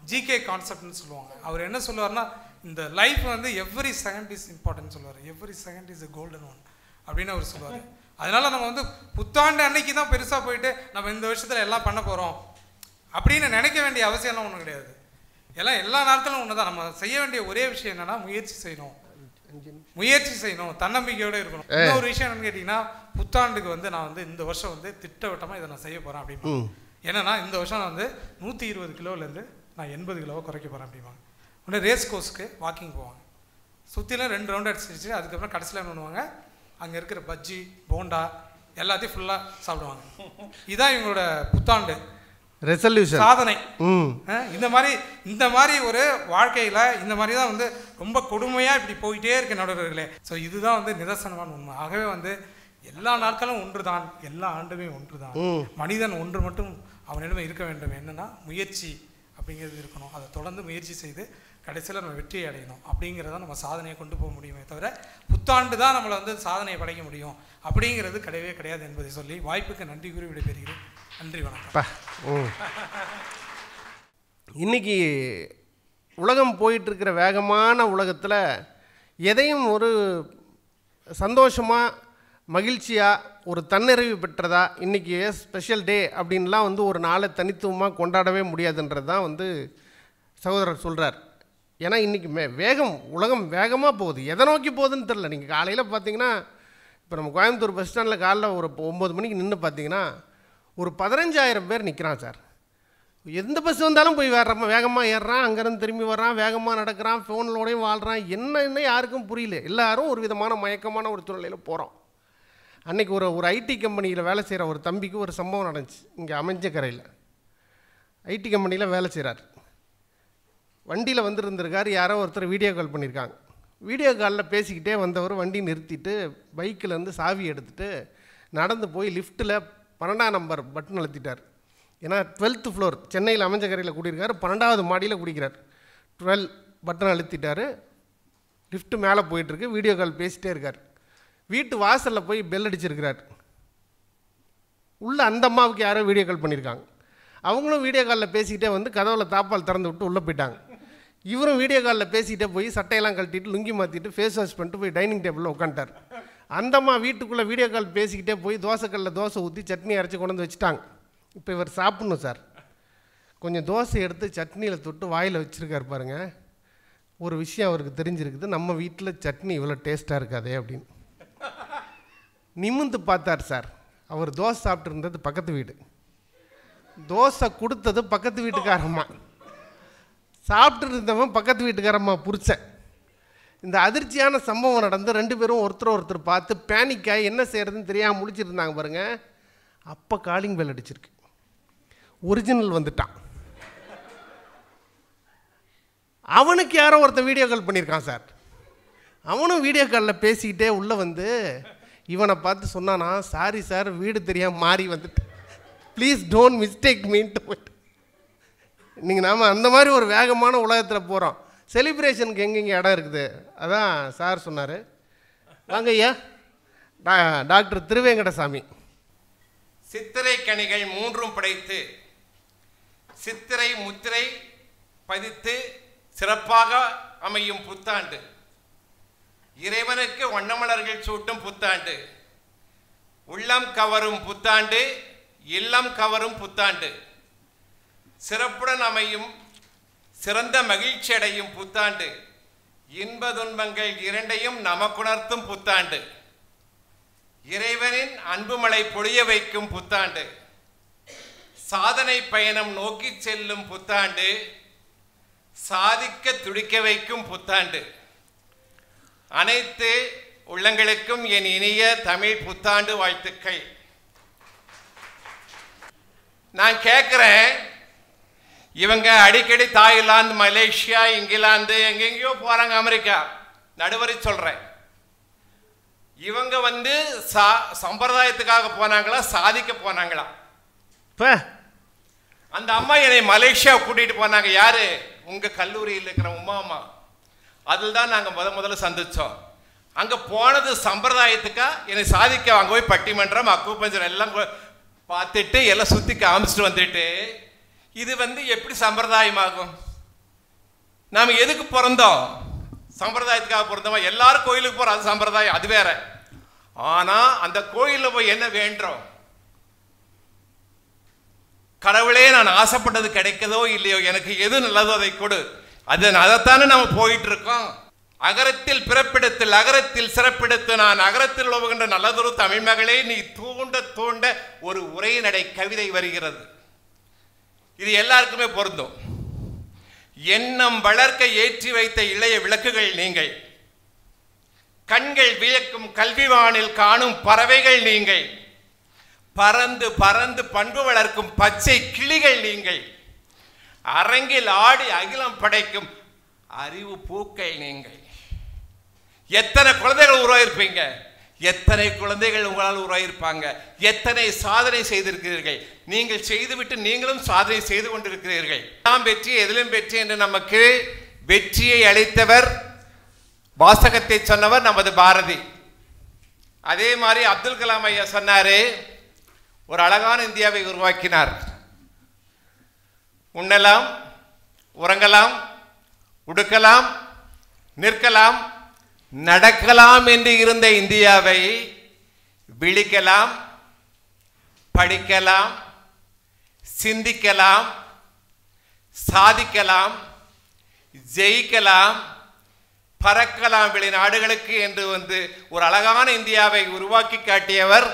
ஜிகே கான்செப்ட்னு சொல்லுவாங்க. அவர் என்ன சொல்லுவார்னா, இந்த லைஃப் வந்து எவ்ரி செகண்ட் இஸ் இம்பார்ட்டன்ட் சொல்லுவார். Every second is a golden one அப்படின்னு அவர் சொல்லுவார். அதனால நம்ம வந்து புத்தாண்டு அன்னைக்கு தான் பெருசாக போயிட்டு நம்ம இந்த வருஷத்தில் எல்லாம் பண்ண போகிறோம் அப்படின்னு நினைக்க வேண்டிய அவசியம்லாம் ஒன்றும் கிடையாது. எல்லாம் எல்லா நாட்களும் ஒன்று தான். நம்ம செய்ய வேண்டிய ஒரே விஷயம் என்னன்னா முயற்சி செய்யணும், தன்னம்பிக்கையோடு இருக்கணும். இன்னொரு விஷயம் என்னன்னு கேட்டிங்கன்னா, புத்தாண்டுக்கு வந்து நான் வந்து இந்த வருஷம் வந்து திட்டவட்டமாக இதை நான் செய்ய போகிறேன் அப்படின்னா, என்னன்னா இந்த வருஷம் நான் வந்து 120 கிலோலேருந்து நான் 80 கிலோவை குறைக்க போகிறேன் அப்படிம்பாங்க. உடனே ரேஸ் கோர்ஸ்க்கு வாக்கிங் போவாங்க. சுற்றிலும் 2 ரவுண்டு அடிச்சிருச்சு. அதுக்கப்புறம் கடைசியில் என்ன பண்ணுவாங்க, அங்கே இருக்கிற பஜ்ஜி போண்டா எல்லாத்தையும் ஃபுல்லாக சாப்பிடுவாங்க. இதுதான் இவங்களோட புத்தாண்டு ரெசல்யூஷன், சாதனை. இந்த மாதிரி ஒரு வாழ்க்கையில் இந்த மாதிரி தான் வந்து ரொம்ப கொடுமையாக இப்படி போயிட்டே இருக்க நடுவர்களே. ஸோ இதுதான் வந்து நிதர்சனமான உண்மை. ஆகவே வந்து எல்லா நாட்களும் ஒன்று தான், எல்லா ஆண்டுமே ஒன்று தான். மனிதன் ஒன்று மட்டும் அவனிடமே இருக்க வேண்டும். என்னன்னா முயற்சி அப்படிங்கிறது இருக்கணும். அதை தொடர்ந்து முயற்சி செய்து கடைசியில் நம்ம வெற்றியை அடையணும். அப்படிங்கிறத நம்ம சாதனையை கொண்டு போக முடியுமே தவிர புத்தாண்டு தான் நம்மளை வந்து சாதனையை படைக்க முடியும் அப்படிங்கிறது கிடையவே கிடையாது என்பதை சொல்லி வாய்ப்புக்கு நன்றி கூறி விடைபெறுகிறேன். நன்றி, வணக்கம். இன்னைக்கு உலகம் போயிட்டுருக்கிற வேகமான உலகத்தில் எதையும் ஒரு சந்தோஷமாக மகிழ்ச்சியாக ஒரு தன்னிறைவு பெற்றதா இன்றைக்கி ஸ்பெஷல் டே அப்படின்லாம் வந்து ஒரு நாளை தனித்துவமாக கொண்டாடவே முடியாதுன்றது தான் வந்து சகோதரர் சொல்கிறார். ஏன்னா இன்றைக்கி உலகம் வேகமாக போகுது. எதை நோக்கி போகுதுன்னு தெரில. நீங்கள் காலையில் பார்த்தீங்கன்னா, இப்போ நம்ம கோயம்புத்தூர் பஸ் ஸ்டாண்டில் காலைல ஒரு 9 மணிக்கு நின்று பார்த்தீங்கன்னா ஒரு 15,000 பேர் நிற்கிறான் சார். எந்த பஸ் வந்தாலும் போய் வேகமாக ஏறுறான், அங்கேருந்து திரும்பி வர்றான், வேகமாக நடக்கிறான், ஃபோனிலோடையும் வாழ்கிறான். என்ன யாருக்கும் புரியல. எல்லோரும் ஒரு விதமான மயக்கமான ஒரு சூழ்நிலையில் போகிறோம். அன்றைக்கி ஒரு ஐடி கம்பெனியில் வேலை செய்கிற ஒரு தம்பிக்கு ஒரு சம்பவம் நடந்துச்சு. இங்கே அமைஞ்சக்கரையில் ஐடி கம்பெனியில் வேலை செய்கிறார். வண்டியில் வந்துருந்துருக்கார். யாரோ ஒருத்தர் வீடியோ கால் பண்ணியிருக்காங்க. வீடியோ காலில் பேசிக்கிட்டே வந்தவர் வண்டி நிறுத்திட்டு பைக்கிலேருந்து சாவி எடுத்துகிட்டு நடந்து போய் லிஃப்ட்டில் 12ஆம் நம்பர் பட்டன் அழுத்திட்டார். ஏன்னா 12th ஃப்ளோர் சென்னையில் அமைஞ்சக்கரையில் கூட்டியிருக்காரு. 12வது மாடியில் குடிக்கிறார். 12 பட்டன் அழுத்திட்டார். லிஃப்ட்டு மேலே போயிட்டுருக்கு. வீடியோ கால் பேசிகிட்டே இருக்கார். வீட்டு வாசலில் போய் பெல் அடிச்சிருக்கிறார். உள்ளே அந்த அம்மாவுக்கு யாரோ வீடியோ கால் பண்ணியிருக்காங்க. அவங்களும் வீடியோ காலில் பேசிக்கிட்டே வந்து கதவுல தாப்பால் திறந்து விட்டு உள்ளே போயிட்டாங்க. இவரும் வீடியோ காலில் பேசிக்கிட்டே போய் சட்டையெல்லாம் கழட்டிட்டு லுங்கி மாற்றிட்டு ஃபேஸ் வாஷ் பண்ணிட்டு போய் டைனிங் டேபிளில் உட்காந்துட்டார். அந்த அம்மா வீட்டுக்குள்ளே வீடியோ கால் பேசிக்கிட்டே போய் தோசைக்கல்லில் தோசை ஊற்றி சட்னி அரைச்சி கொண்டு வந்து வச்சுட்டாங்க. இப்போ இவர் சாப்பிட்ணும் சார். கொஞ்சம் தோசை எடுத்து சட்னியில் தொட்டு வாயில் வச்சுருக்காரு பாருங்கள். ஒரு விஷயம் அவருக்கு தெரிஞ்சிருக்குது, நம்ம வீட்டில் சட்னி இவ்வளோ டேஸ்ட்டாக இருக்காதே அப்படின்னு. நிமிந்து பார்த்தார் சார். அவர் தோசை சாப்பிட்டு இருந்தது பக்கத்து வீடு, தோசை கொடுத்தது பக்கத்து வீட்டுக்காரம்மா, சாப்பிட்டு இருந்தவன் பக்கத்து வீட்டுக்காரம்மா புரிச்சேன். இந்த அதிர்ச்சியான சம்பவம் நடந்து 2 பேரும் ஒருத்தர் பார்த்து பேனிக்காய் என்ன செய்கிறதுன்னு தெரியாமல் முடிச்சிருந்தாங்க பாருங்கள். அப்போ காலிங் பெல் அடிச்சிருக்கு. ஒரிஜினல் வந்துட்டான். அவனுக்கு யாரோ ஒருத்தர் வீடியோ கால் பண்ணியிருக்கான் சார். அவனும் வீடியோ காலில் பேசிக்கிட்டே உள்ளே வந்து இவனை பார்த்து சொன்னானா, சாரி சார் வீடு தெரியாமல் மாறி வந்துட்டு, ப்ளீஸ் டோன்ட் மிஸ்டேக் மீன்ட்டு போய்ட்டு. நீங்கள் நாம் அந்த மாதிரி ஒரு வேகமான உலகத்தில் போகிறோம். செலிப்ரேஷனுக்கு எங்கெங்கே இடம் இருக்குது. அதான் சார் சொன்னார். வாங்க ஐயா. டாக்டர் திருவேங்கடசாமி. சித்திரை கனிகள் 3 படைத்து சித்திரை முத்திரை பதித்து சிறப்பாக அமையும் புத்தாண்டு, இறைவனுக்கு வண்ணமலர்கள் சூட்டும் புத்தாண்டு, உள்ளம் கவரும் புத்தாண்டு, இல்லம் கவரும் புத்தாண்டு, சிறப்புடன் அமையும் சிறந்த மகிழ்ச்சி அடையும் புத்தாண்டு, இன்ப துன்பங்கள் இரண்டையும் நமக்குணர்த்தும் புத்தாண்டு, இறைவனின் அன்புமலை பொழிய வைக்கும் புத்தாண்டு, சாதனை பயணம் நோக்கி செல்லும் புத்தாண்டு, சாதிக்க துடிக்க வைக்கும் புத்தாண்டு. அனைத்து உள்ளங்களுக்கும் என் இனிய தமிழ் புத்தாண்டு வாழ்த்துக்கள். நான் கேட்குறேன், இவங்க அடிக்கடி தாய்லாந்து, மலேசியா, இங்கிலாந்து எங்கெங்கேயோ போகிறாங்க, அமெரிக்கா, நடுவரை சொல்கிறேன். இவங்க வந்து சம்பிரதாயத்துக்காக போனாங்களா, சாதிக்க போனாங்களா? அந்த அம்மா என்னை மலேசியா கூட்டிகிட்டு போனாங்க. யாரு? உங்கள் கல்லூரியில் இருக்கிற உமா அம்மா. அதில் தான் நாங்கள் முதல்ல சந்தித்தோம். அங்கே போனது சம்பிரதாயத்துக்கா, என்னை சாதிக்க அங்கே போய் பட்டிமன்றம், அக்குபஞ்சர் எல்லாம் பார்த்துட்டு எல்லாம் சுற்றி காமிச்சிட்டு வந்துட்டு, இது வந்து எப்படி சம்பிரதாயமாகும்? நாம் எதுக்கு பிறந்தோம்? சம்பிரதாயத்துக்காக பிறந்தோமா? எல்லாரும் கோயிலுக்கு போகிறோம், அது சம்பிரதாயம், அது வேற. ஆனால் அந்த கோயிலில் போய் என்ன வேண்டோம்? கடவுளே, நான் ஆசைப்பட்டது கிடைக்கதோ இல்லையோ, எனக்கு எது நல்லதோ அதை கொடு. அதைத்தானே நம்ம போயிட்டு இருக்கோம். அகரத்தில் பிறப்பிடத்தில் அகரத்தில் சிறப்பிடத்து நான் அகரத்தில் உலவுகின்ற நல்லதொரு தமிழ் மகளே நீ தூண்ட தூண்ட ஒரு உரைநடை கவிதை வருகிறது. இது எல்லாருக்குமே பொருந்தும். எண்ணம் வளர்க்க ஏற்றி வைத்த இளைய விளக்குகள் நீங்கள், கண்கள் வியக்கும் கல்விவானில் காணும் பறவைகள் நீங்கள், பறந்து பறந்து பண்பு வளர்க்கும் பச்சை கிளிகள் நீங்கள், அரங்கில் ஆடி அகிலம் படைக்கும் அறிவு பூக்கள் நீங்கள். எத்தனை குழந்தைகள் உருவாயிருப்பீங்க, எத்தனை குழந்தைகள் உங்களால் உருவாயிருப்பாங்க, எத்தனை சாதனை செய்திருக்கிறீர்கள். நீங்கள் செய்துவிட்டு நீங்களும் சாதனை செய்து கொண்டிருக்கிறீர்கள். நாம் வெற்றி எதிலும் வெற்றி என்று நமக்கு வெற்றியை அளித்தவர், வாசகத்தை சொன்னவர் நமது பாரதி. அதே மாதிரி அப்துல் கலாம் ஐயா சொன்னாரு, ஒரு அழகான இந்தியாவை உருவாக்கினார். உண்ணலாம், உறங்கலாம், உடுக்கலாம், நிற்கலாம், நடக்கலாம் என்று இருந்த இந்தியாவை விழிக்கலாம், படிக்கலாம், சிந்திக்கலாம், சாதிக்கலாம், ஜெயிக்கலாம், பறக்கலாம் வெளிநாடுகளுக்கு என்று வந்து ஒரு அழகான இந்தியாவை உருவாக்கி காட்டியவர்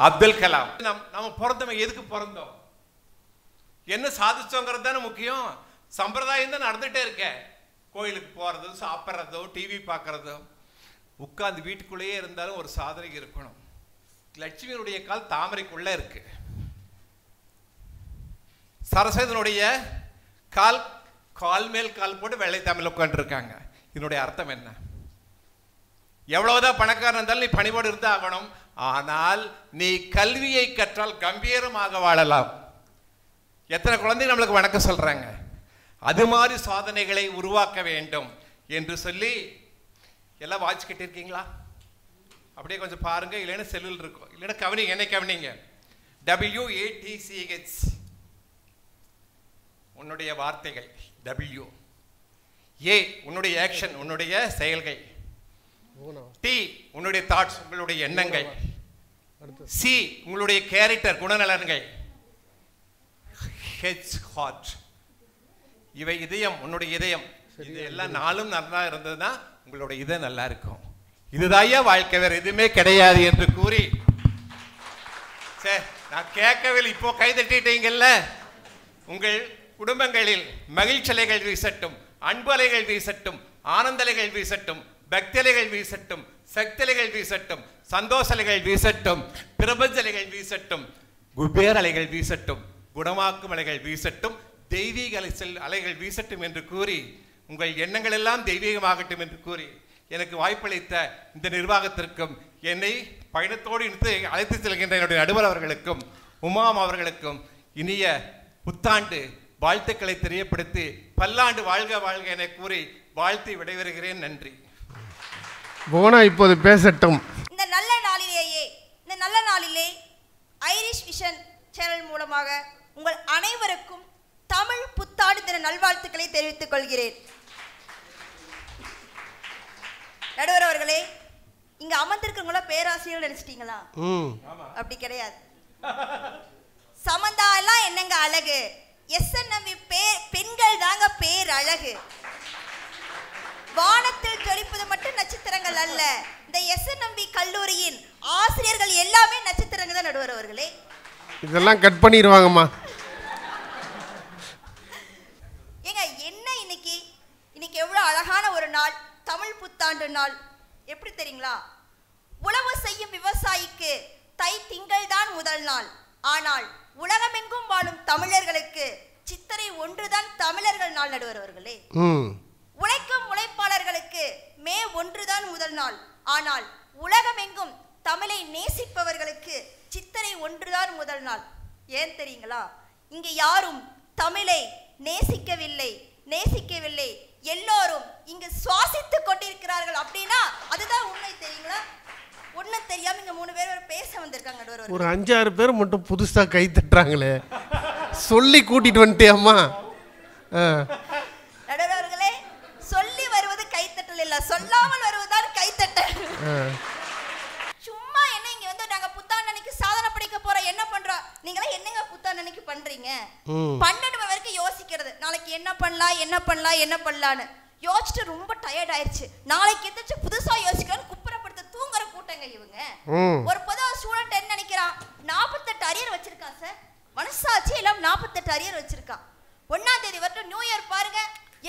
அப்துல் கலாம். நம்ம பிறந்தோம், எதுக்கு பிறந்தோம், என்ன சாதிச்சோங்கிறது தானே முக்கியம். சம்பிரதாயம் தான் நடந்துகிட்டே இருக்க. கோயிலுக்கு போகிறதோ, சாப்பிட்றதோ, டிவி பார்க்குறதோ, உட்காந்து வீட்டுக்குள்ளேயே இருந்தாலும் ஒரு சாதனை இருக்கணும். லட்சுமியினுடைய கால் தாமரைக்குள்ளே இருக்கு, சரஸ்வதியினுடைய கால் கால் மேல் கால் போட்டு வெள்ளை தமிழ் உட்காந்துருக்காங்க. இதனுடைய அர்த்தம் என்ன? எவ்வளவுதான் பணக்காரன் இருந்தாலும் நீ பணிவோடு இருந்தா ஆகணும். ஆனால் நீ கல்வியை கற்றால் கம்பீரமாக வாழலாம். எத்தனை குழந்தைங்க நம்மளுக்கு வணக்கம் சொல்றாங்க. அது மாதிரி சாதனைகளை உருவாக்க வேண்டும் என்று சொல்லி எல்லாம் வாட்ச் கட்டியிருக்கீங்களா? அப்படியே கொஞ்சம் பாருங்க, இல்லைன்னா செல்லில் இருக்கும், இல்லைன்னா கவனிங்க, என்ன கவனிங்க. WATCH உன்னுடைய வார்த்தைகள், W A உன்னுடைய ஆக்ஷன், உன்னுடைய செயல்கள், T உன்னுடைய தாட்ஸ், உங்களுடைய எண்ணங்கள், C உங்களுடைய கேரக்டர், குணநலன்கள், H ஹார்ட், இவை இதயம், உன்னுடைய இதயம். இது எல்லாம் நாளும் நல்லா இருந்ததுன்னா உங்களுடைய இதயம் நல்லா இருக்கும். இதுதாயா வாழ்க்கை, வேற எதுவுமே கிடையாது என்று கூறி, சரி நான் கேட்கவில்லை, இப்போ கைதட்டிட்டீங்கல்ல. உங்கள் குடும்பங்களில் மகிழ்ச்சலைகள் வீசட்டும், அன்பலைகள் வீசட்டும், ஆனந்தலைகள் வீசட்டும், பக்திலைகள் வீசட்டும், சக்திலைகள் வீசட்டும், சந்தோஷலைகள் வீசட்டும், பிரபஞ்சலைகள் வீசட்டும், குபேர அலைகள் வீசட்டும், குணமாக்கும் அலைகள் வீசட்டும், தெய்வீக அலைகள் வீசட்டும் என்று கூறி, உங்கள் எண்ணங்கள் எல்லாம் தெய்வீகமாகட்டும் என்று கூறி, எனக்கு வாய்ப்பளித்த இந்த நிர்வாகத்திற்கும், என்னை பயணத்தோடு இணைத்து அழைத்து செல்கின்ற என்னுடைய நடுவர் அவர்களுக்கும், உமாம் அவர்களுக்கும் இனிய புத்தாண்டு வாழ்த்துக்களை தெரியப்படுத்தி பல்லாண்டு வாழ்க வாழ்க என கூறி வாழ்த்தி விடைபெறுகிறேன். நன்றி. போனா இப்போது பேசட்டும். இந்த நல்ல நாளிலே ஐரிஷ் விஷன் சேனல் மூலமாக உங்கள் அனைவருக்கும் தமிழ் புத்தாண்டு தின நல்வாழ்த்துக்களை தெரிவித்துக் கொள்கிறேன். நடுவர் அவர்களே, இங்க அமர்ந்திருக்கிறவங்கள பேராசிரியர்கள் நினைச்சிட்டீங்களா? அப்படி கிடையாது. சமந்தா எல்லாம் என்னங்க அழகு, SNMV பெண்கள் தாங்க பேர் அழகு. வானத்தில் ஜொலிப்பது மட்டும் நட்சத்திரங்கள் அல்ல, இந்த SNMV கல்லூரியின் ஆசிரியர்கள் எல்லாமே நட்சத்திரங்கள் தான். நடுவர் அவர்களே, இதெல்லாம் கட் பண்ணிடுவாங்கம்மா. ஏங்க என்ன இன்னைக்கு எவ்வளவு அழகான ஒரு நாள், தமிழ் புத்தாண்டு நாள். எப்படி தெரியுங்களா? உழவு செய்யும் விவசாயிக்கு தை திங்கள் தான் முதல் நாள். ஆனால் உலகமெங்கும் வாழும் தமிழர்களுக்கு சித்திரை ஒன்றுதான் தமிழர்கள் நாள். நடுவர் அவர்களே, உழைக்கும் உழைப்பாளர்களுக்கு மே 1 தான் முதல் நாள். ஆனால் உலகமெங்கும் தமிழை நேசிப்பவர்களுக்கு சித்திரை 1 தான் முதல் நாள். ஏன் தெரியுங்களா? இங்கு யாரும் தமிழை நேசிக்கவில்லை. எல்லோரும் இங்கு சுவாசித்துக் கொண்டிருக்கிறார்கள். அப்படின்னா அதுதான் உண்மை. தெரியுங்களா? ஒன்னும் தெரியாம இங்க 3 பேர் பேச வந்திருக்காங்க. ஒரு 5-6 பேர் மட்டும் புதுசா கை தட்டுறாங்களே, சொல்லி கூட்டிட்டு வந்துட்டியாம்மா? நடுவர்களே, சொல்லி வருவது கைத்தட்டல் இல்ல, சொல்லாமல் வருவதுதான் கைத்தட்டல். சும்மா என்ன இங்க வந்து நாங்க புத்தாண்டு அன்னைக்கு சாதனை படைக்க போறோம், என்ன பண்றோம்? நீங்களா என்னங்க புத்தாண்டு அன்னைக்கு பண்றீங்க? 12 மணி வரைக்கும் யோசிக்கிறது, நாளைக்கு என்ன பண்ணலான்னு யோசிச்சுட்டு ரொம்ப டயர்ட் ஆயிடுச்சு. நாளைக்கு எந்திரிச்சு புதுசா யோசிக்கலாம்னு குப்புறப்படுத்த தூங்குற கூட்டங்க இவங்க. ஒரு பொதுவா ஸ்டூடெண்ட் என்ன நினைக்கிறான்? 48 அரியர் வச்சிருக்கான் சார். மனசாட்சி எல்லாம் 48 அரியர் வச்சிருக்கான். 1ஆம் தேதி வரட்டும், நியூ இயர் பாருங்க,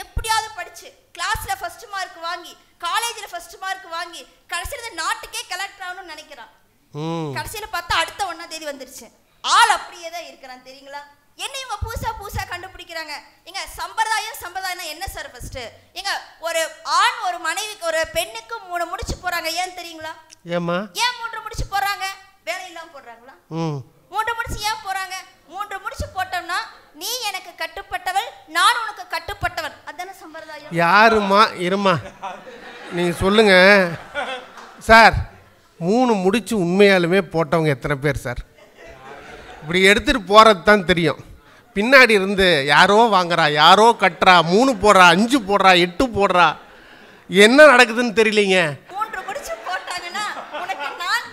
எப்படியாவது படிச்சு கிளாஸ்ல ஃபர்ஸ்ட் மார்க் வாங்கி, காலேஜ்ல ஃபர்ஸ்ட் மார்க் வாங்கி, கடைசியில நாட்டுக்கே கலெக்டர் ஆகணும்னு நினைக்கிறான். கடைசியில பார்த்தா அடுத்த 1ஆம் தேதி வந்துருச்சு. ஆள் அப்படியே தான் இருக்கிறான். தெரியுங்களா? என்ன இவங்க புதுசா கண்டுபிடிக்கிறாங்க. எங்க சம்பிரதாயம் என்ன சார்? ஃபர்ஸ்ட் எங்க ஒரு ஆண் ஒரு மனைவிக்கு ஒரு பெண்ணுக்கு 3 முடிச்சு போறாங்க. ஏன் தெரியுங்களா? ஏன் 3 முடிச்சு போறாங்க? வேலை இல்லாம போடுறாங்களா? 3 முடிச்சு ஏன் போறாங்க? 3 முடிச்சு போட்டோம்னா நீ எனக்கு கட்டுப்பட்டவள், நான் உனக்கு கட்டுப்பட்டவன். அதான சம்பிரதாயம். யாருமா இருமா நீங்க சொல்லுங்க சார். 3 முடிச்சு உண்மையாலுமே போட்டவங்க எத்தனை பேர் சார்? இப்படி எடுத்துட்டு போறது தான் தெரியும். பின்னாடி இருந்து யாரோ வாங்குறா, யாரோ கட்டுறா, 3 போடுறா, 5 போடுறா, 8 போடுறா, என்ன நடக்குதுன்னு தெரியலீங்க. 3 முடிச்சு போட்டாங்கன்னா உனக்கு நான்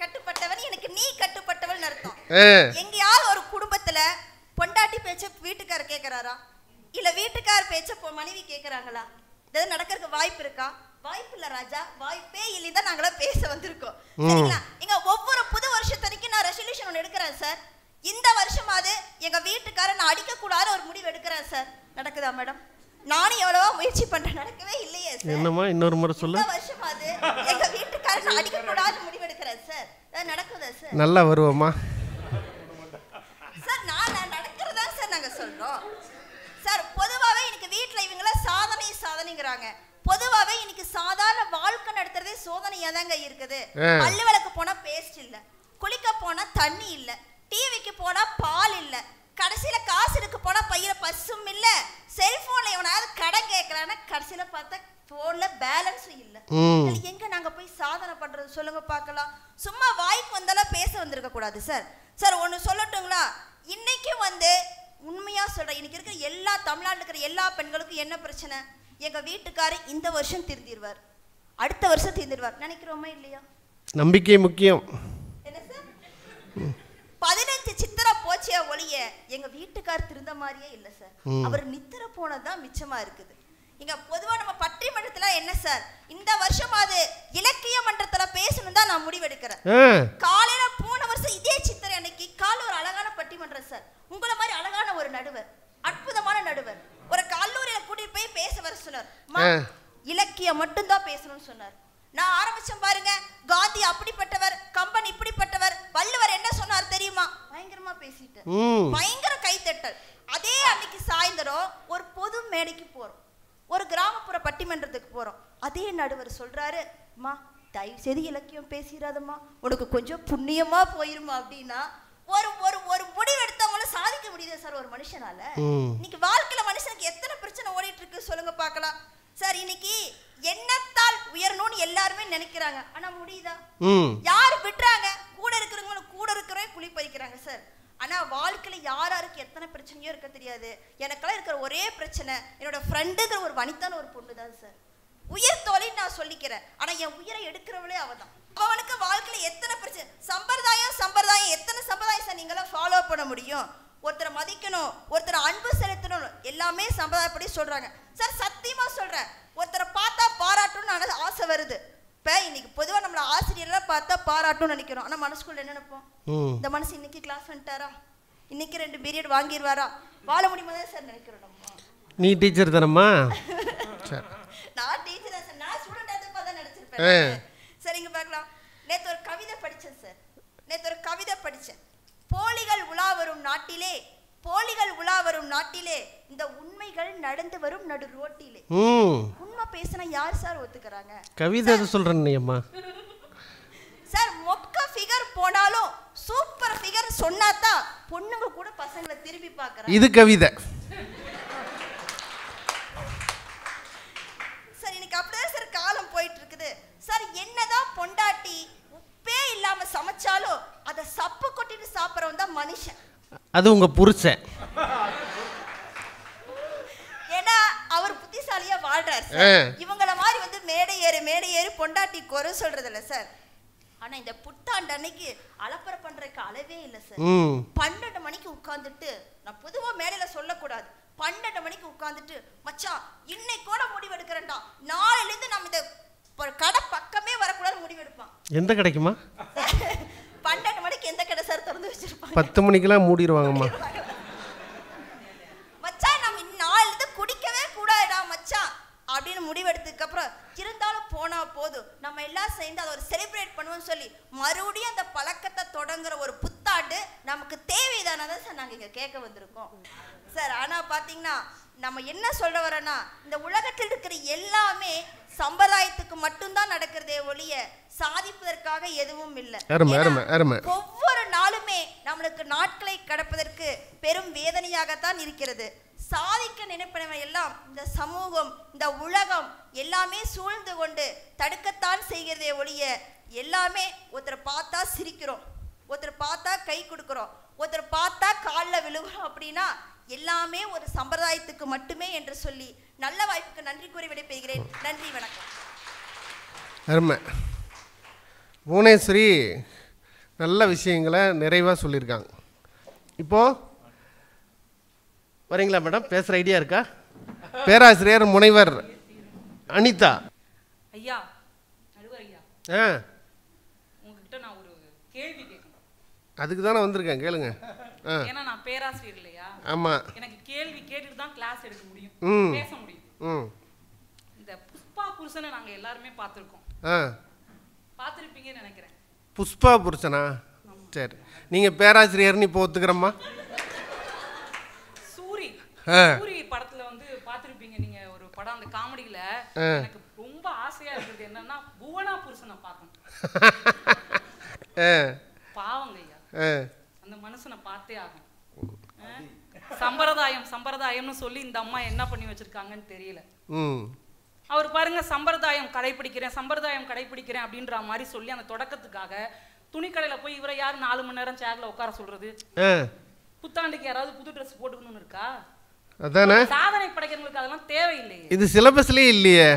கட்டுப்பட்டவன், எனக்கு நீ கட்டுப்பட்டவள்னு அர்த்தம். எங்கயாவது ஒரு குடும்பத்துல பொண்டாட்டி பேச்ச வீட்டுக்காரர் கேக்குறாரா, இல்ல வீட்டுக்காரர் பேச்ச மனைவி கேக்குறாங்களா? இது நடக்கிறதுக்கு வாய்ப்பு இருக்கா? வாய்ப்பு இல்ல ராஜா, வாய்ப்பே இல்லைன்னு தான் நாங்கள பேச வந்திருக்கோம். சரிங்களா? எங்க ஒவ்வொரு புது வருஷத்துக்கு நான் ரெசல்யூஷன் ஒன்று எடுக்கிறேன் சார். இந்த வருஷமாவது எங்க வீட்டுக்காரர் நான் அடிக்க கூடாத ஒரு முடிவு எடுக்கிறேன் சார். நடக்குதா மேடம்? நானும் எவ்வளவோ முயற்சி பண்றேன், நடக்கவே இல்லையே சார். என்னம்மா இன்னொரு முறை சொல்ல? இந்த வருஷமாவது எங்க வீட்டுக்காரர் நான் அடிக்க கூடாத முடிவு எடுக்கிறேன் சார். நடக்குதா சார்? நல்லா வருவோமா சார்? நான் நடக்கிறதா சார் நாங்க சொல்றோம் சார். பொதுவாவே இன்னைக்கு வீட்டுல இவங்கள சாதனைங்கிறாங்க. பொதுவாவே இன்னைக்கு சாதாரண வாழ்க்கை நடத்துறதே சோதனையா தாங்க இருக்குது. பல்லு விளக்கு போனா பேஸ்ட் இல்ல, குளிக்க போனா தண்ணி இல்ல, டிவிக்கு போனா பால் இல்ல, கடைசியில காசு இருக்கு போனா பையில பசும் இல்ல, செல்போன்ல எவனாவது கடன் கேட்கறான்னா கடைசியில பார்த்தா போன்ல பேலன்ஸும் இல்ல. எங்க நாங்க போய் சாதனை பண்றது சொல்லுங்க பார்க்கலாம். சும்மா வாய்க்கு வந்தாலும் பேச வந்திருக்க கூடாது சார். சார் ஒன்னு சொல்லட்டுங்களா? இன்னைக்கு வந்து உண்மையா சொல்றேன், இன்னைக்கு இருக்கிற எல்லா தமிழ்நாட்டில் இருக்கிற எல்லா பெண்களுக்கும் என்ன பிரச்சனை? எங்க வீட்டுக்காரர் இந்த வருஷம் திருந்திடுவார், அடுத்த வருஷம் திருந்திடுவார் நினைக்கிறோமா இல்லையா? நம்பிக்கை முக்கியம். என்ன சார்? 15 சித்திரை போச்சே ஒளிய எங்க வீட்டுக்காரர் திருந்த மாதிரியே இல்ல சார். அவர் நித்திர போனதான் மிச்சமா இருக்குது. இங்க பொதுவா நம்ம பட்டிமன்றத்துல என்ன சார், இந்த வருஷமாவது இலக்கிய மன்றத்துல பேசணும் தான் நான் முடிவெடுக்கிறேன். காலையில போன வருஷம் இதே சித்திரை அன்னைக்கு கால ஒரு அழகான பட்டிமன்றம் சார். உங்களை மாதிரி அழகான ஒரு நடுவர், அற்புதமான நடுவர் ஒரு கல்லூரியில கூட்டிட்டு போய் பேச வர சொன்னார். இலக்கியம் மட்டும்தான் பேசணும்னு சொன்னார். நான் ஆரம்பிச்சேன் பாருங்க, காந்தி அப்படிப்பட்டவர், கம்பன் இப்படிப்பட்டவர், வள்ளுவர் என்ன சொன்னார் தெரியுமா? பயங்கரமா பேசிட்டேன், பயங்கர கைத்தட்டல். அதே அன்னைக்கு சாயந்தரம் ஒரு பொது மேடைக்கு போறோம், ஒரு கிராமப்புற பட்டிமன்றத்துக்கு போறோம். அதே நடுவர் சொல்றாரு, அம்மா தயவு செய்து இலக்கியம் பேசிடாதம்மா, உனக்கு கொஞ்சம் புண்ணியமா போயிருமா அப்படின்னா ஒரு ஒரு ஒரு முடிவு எடுத்தவங்களும் சாதிக்க முடியுது சார் ஒரு மனுஷனால. இன்னைக்கு வாழ்க்கையில மனுஷனுக்கு எத்தனை பிரச்சனை ஓடிட்டு இருக்கு சொல்லுங்க பார்க்கலாம் சார். இன்னைக்கு எண்ணத்தால் உயரணும்னு எல்லாருமே நினைக்கிறாங்க, ஆனா முடியுதா? யாரு விட்டுறாங்க? கூட இருக்கிறவங்களும் கூட இருக்கிறவே குழி பறிக்கிறாங்க சார். ஆனா வாழ்க்கையில யாருக்கு எத்தனை பிரச்சனையோ இருக்க தெரியாது. எனக்கெல்லாம் இருக்கிற ஒரே பிரச்சனை என்னோட ஃப்ரெண்டுங்கிற ஒரு வனிதான ஒரு பொண்ணு தான் சார். உயிர் தோழின்னு நான் சொல்லிக்கிறேன். ஆனா என் உயிரை எடுக்கிறவளே அவதான். அவனுக்கு வாழ்க்கையில எத்தனை பிரச்சனை, சம்பிரதாயம் எத்தனை சம்பிரதாயம் சார் நீங்களாம் ஃபாலோ பண்ண முடியும்? ஒருத்தரை மதிக்கணும், ஒருத்தரை அன்பு செலுத்தணும், எல்லாமே சம்பிரதாயப்படி சொல்றாங்க சார். சத்தியமா சொல்றேன், ஒருத்தரை பார்த்தா பாராட்டணும்னு ஆசை வருது. இப்போ இன்னைக்கு பொதுவாக நம்மள ஆசிரியர்லாம் பார்த்தா பாராட்டணும்னு நினைக்கிறோம். ஆனால் மனசுக்குள்ள என்ன நினைப்போம்? இந்த மனசு இன்னைக்கு கிளாஸ் வந்துட்டாரா, இன்னைக்கு 2 பீரியட் வாங்கிடுவாரா, வாழ முடியுமா தான் சார் நினைக்கிறோம். நம்ம நீ டீச்சர் தானம்மா? நான் டீச்சர் தான் சார், நான் ஸ்டூடெண்ட் தான் தான் நினச்சிருப்பேன். சரிங்க பார்க்கலாம். நேற்று ஒரு கவிதை படித்தேன் சார். போலிகள் உலா வரும் நாட்டிலே இந்த உண்மைகள் நடந்து வரும் நடு ரோட்டிலே. உண்மை பேசினா யார் சார் ஒத்துக்கறாங்க? கவிதை சொல்றேன் அம்மா சார். மொக்க ஃபிகர் போனாலும் சூப்பர் ஃபிகர் சொன்னாதான் பொண்ணுங்க கூட பசங்களை திரும்பி பார்க்கறாங்க. இது கவிதை சார். இன்னைக்கு அப்படியே சார் காலம் போயிட்டு இருக்குது சார். என்னதான் பொண்டாட்டி உப்பே இல்லாம சமைச்சாலும் அதை சப்பு கொட்டிட்டு சாப்பிட்றவன் தான் மனுஷன். அது உங்க புருஷன். ஏன்னா அவர் புத்திசாலியா வாழ்றார் சார். இவங்கள மாதிரி வந்து மேடை ஏறி பொண்டாட்டி குறை சொல்றது இல்ல சார். ஆனா இந்த புத்தாண்டு அன்னைக்கு அலப்பறை பண்றதுக்கு அளவே இல்லை சார். 12 மணிக்கு உட்கார்ந்துட்டு, நான் பொதுவா மேடையில சொல்லக்கூடாது, 12 மணிக்கு உட்கார்ந்துட்டு மச்சான் இன்னைக்கு கூட முடிவு எடுக்கிறேன்டா, நாளையில இருந்து நம்ம இந்த கடை பக்கமே வரக்கூடாது முடிவெடுப்பான். எந்த கடைக்குமா? 12 மணிக்கு எந்த கடை சார் திறந்து வச்சிருப்பாங்க? 10 மணிக்கெல்லாம் மூடிடுவாங்கம்மா. மச்சான் நம்ம நாளையிலிருந்து குடிக்கவே கூடாதுடா மச்சான் அப்படின்னு முடிவெடுத்ததுக்கு அப்புறம் இருந்தாலும் போனா போதும், நம்ம எல்லாம் சேர்ந்து அதை ஒரு செலிப்ரேட் பண்ணுவோம்னு சொல்லி மறுபடியும் அந்த பழக்கத்தை தொடங்குற ஒரு புத்தாண்டு நமக்கு தேவைதானதான் சார் நாங்கள் இங்கே கேட்க வந்திருக்கோம் சார். ஆனால் பார்த்தீங்கன்னா நம்ம என்ன சொல்ல வரோன்னா, இந்த உலகத்தில் இருக்கிற எல்லாமே சம்பிரதாயத்துக்கு மட்டும்தான் நடக்கிறதே ஒழிய சாதிப்பதற்காக எதுவும் இல்லை. ஒவ்வொரு நாளுமே நம்மளுக்கு நாட்களை கடப்பதற்கு பெரும் வேதனையாகத்தான் இருக்கிறது. சாதிக்க நினைப்பவை எல்லாம் இந்த சமூகம், இந்த உலகம் எல்லாமே சூழ்ந்து கொண்டு தடுக்கத்தான் செய்கிறதே ஒழிய எல்லாமே ஒருத்தர் பார்த்தா சிரிக்கிறோம், ஒருத்தர் பார்த்தா கை கொடுக்கிறோம், ஒருத்தர் பார்த்தா காலில் விழுகிறோம் அப்படின்னா எல்லாமே ஒரு சம்பிரதாயத்துக்கு மட்டுமே என்று சொல்லி நல்ல வாய்ப்புக்கு நன்றி கூறி விடைபெறுகிறேன். நன்றி, வணக்கம். அருமை. புவனேஸ்வரி நல்ல விஷயங்களை நிறைவாக சொல்லியிருக்காங்க. இப்போது வரீங்களா மேடம்? பேசுகிற ஐடியா இருக்கா? பேராசிரியர் முனைவர் அனிதா. ஐயா, நடுவர் ஐயா, உங்ககிட்ட நான் ஒரு கேள்வி கேட்கணும். அதுக்கு தானே வந்திருக்கேன், கேளுங்க. ஏன்னா நான் பேராசிரியர் இல்லையா? ஆமாம். எனக்கு கேள்வி கேட்டுட்டு தான் கிளாஸ் எடுக்க முடியும், பேச முடியும். இந்த புஷ்பா புருஷனை நாங்கள் எல்லாருமே பார்த்துருக்கோம், பார்த்துருப்பீங்கன்னு நினைக்கிறேன். புஷ்பா புருஷனா? சரி, நீங்கள் பேராசிரியர்னு இப்போ ஒத்துக்கிறம்மா. சூரி படத்துல வந்து பார்த்துருப்பீங்க நீங்க ஒரு படம், அந்த காமெடியில எனக்கு ரொம்ப ஆசையா இருக்குது என்னன்னா புவனா புருஷனை பார்க்கணும். பாவங்க ஐயா, அந்த மனுஷனை பார்த்தே ஆகும். சம்பிரதாயம்னு சொல்லி இந்த அம்மா என்ன பண்ணி வச்சிருக்காங்கன்னு தெரியல. அவர் பாருங்க, சம்பிரதாயம் கடைபிடிக்கிறேன் அப்படின்ற மாதிரி சொல்லி அந்த தொடக்கத்துக்காக துணிக்கடையில போய் இவரை யார் 4 மணி நேரம் சேர்ல உட்கார சொல்றது? புத்தாண்டுக்கு யாராவது புது ட்ரெஸ் போட்டுக்கணும்னு இருக்கா? அதானே சாதனை படைக்கிறவங்களுக்கு அதெல்லாம் தேவையில்லையே. இது சிலபஸ்லயே இல்லையே.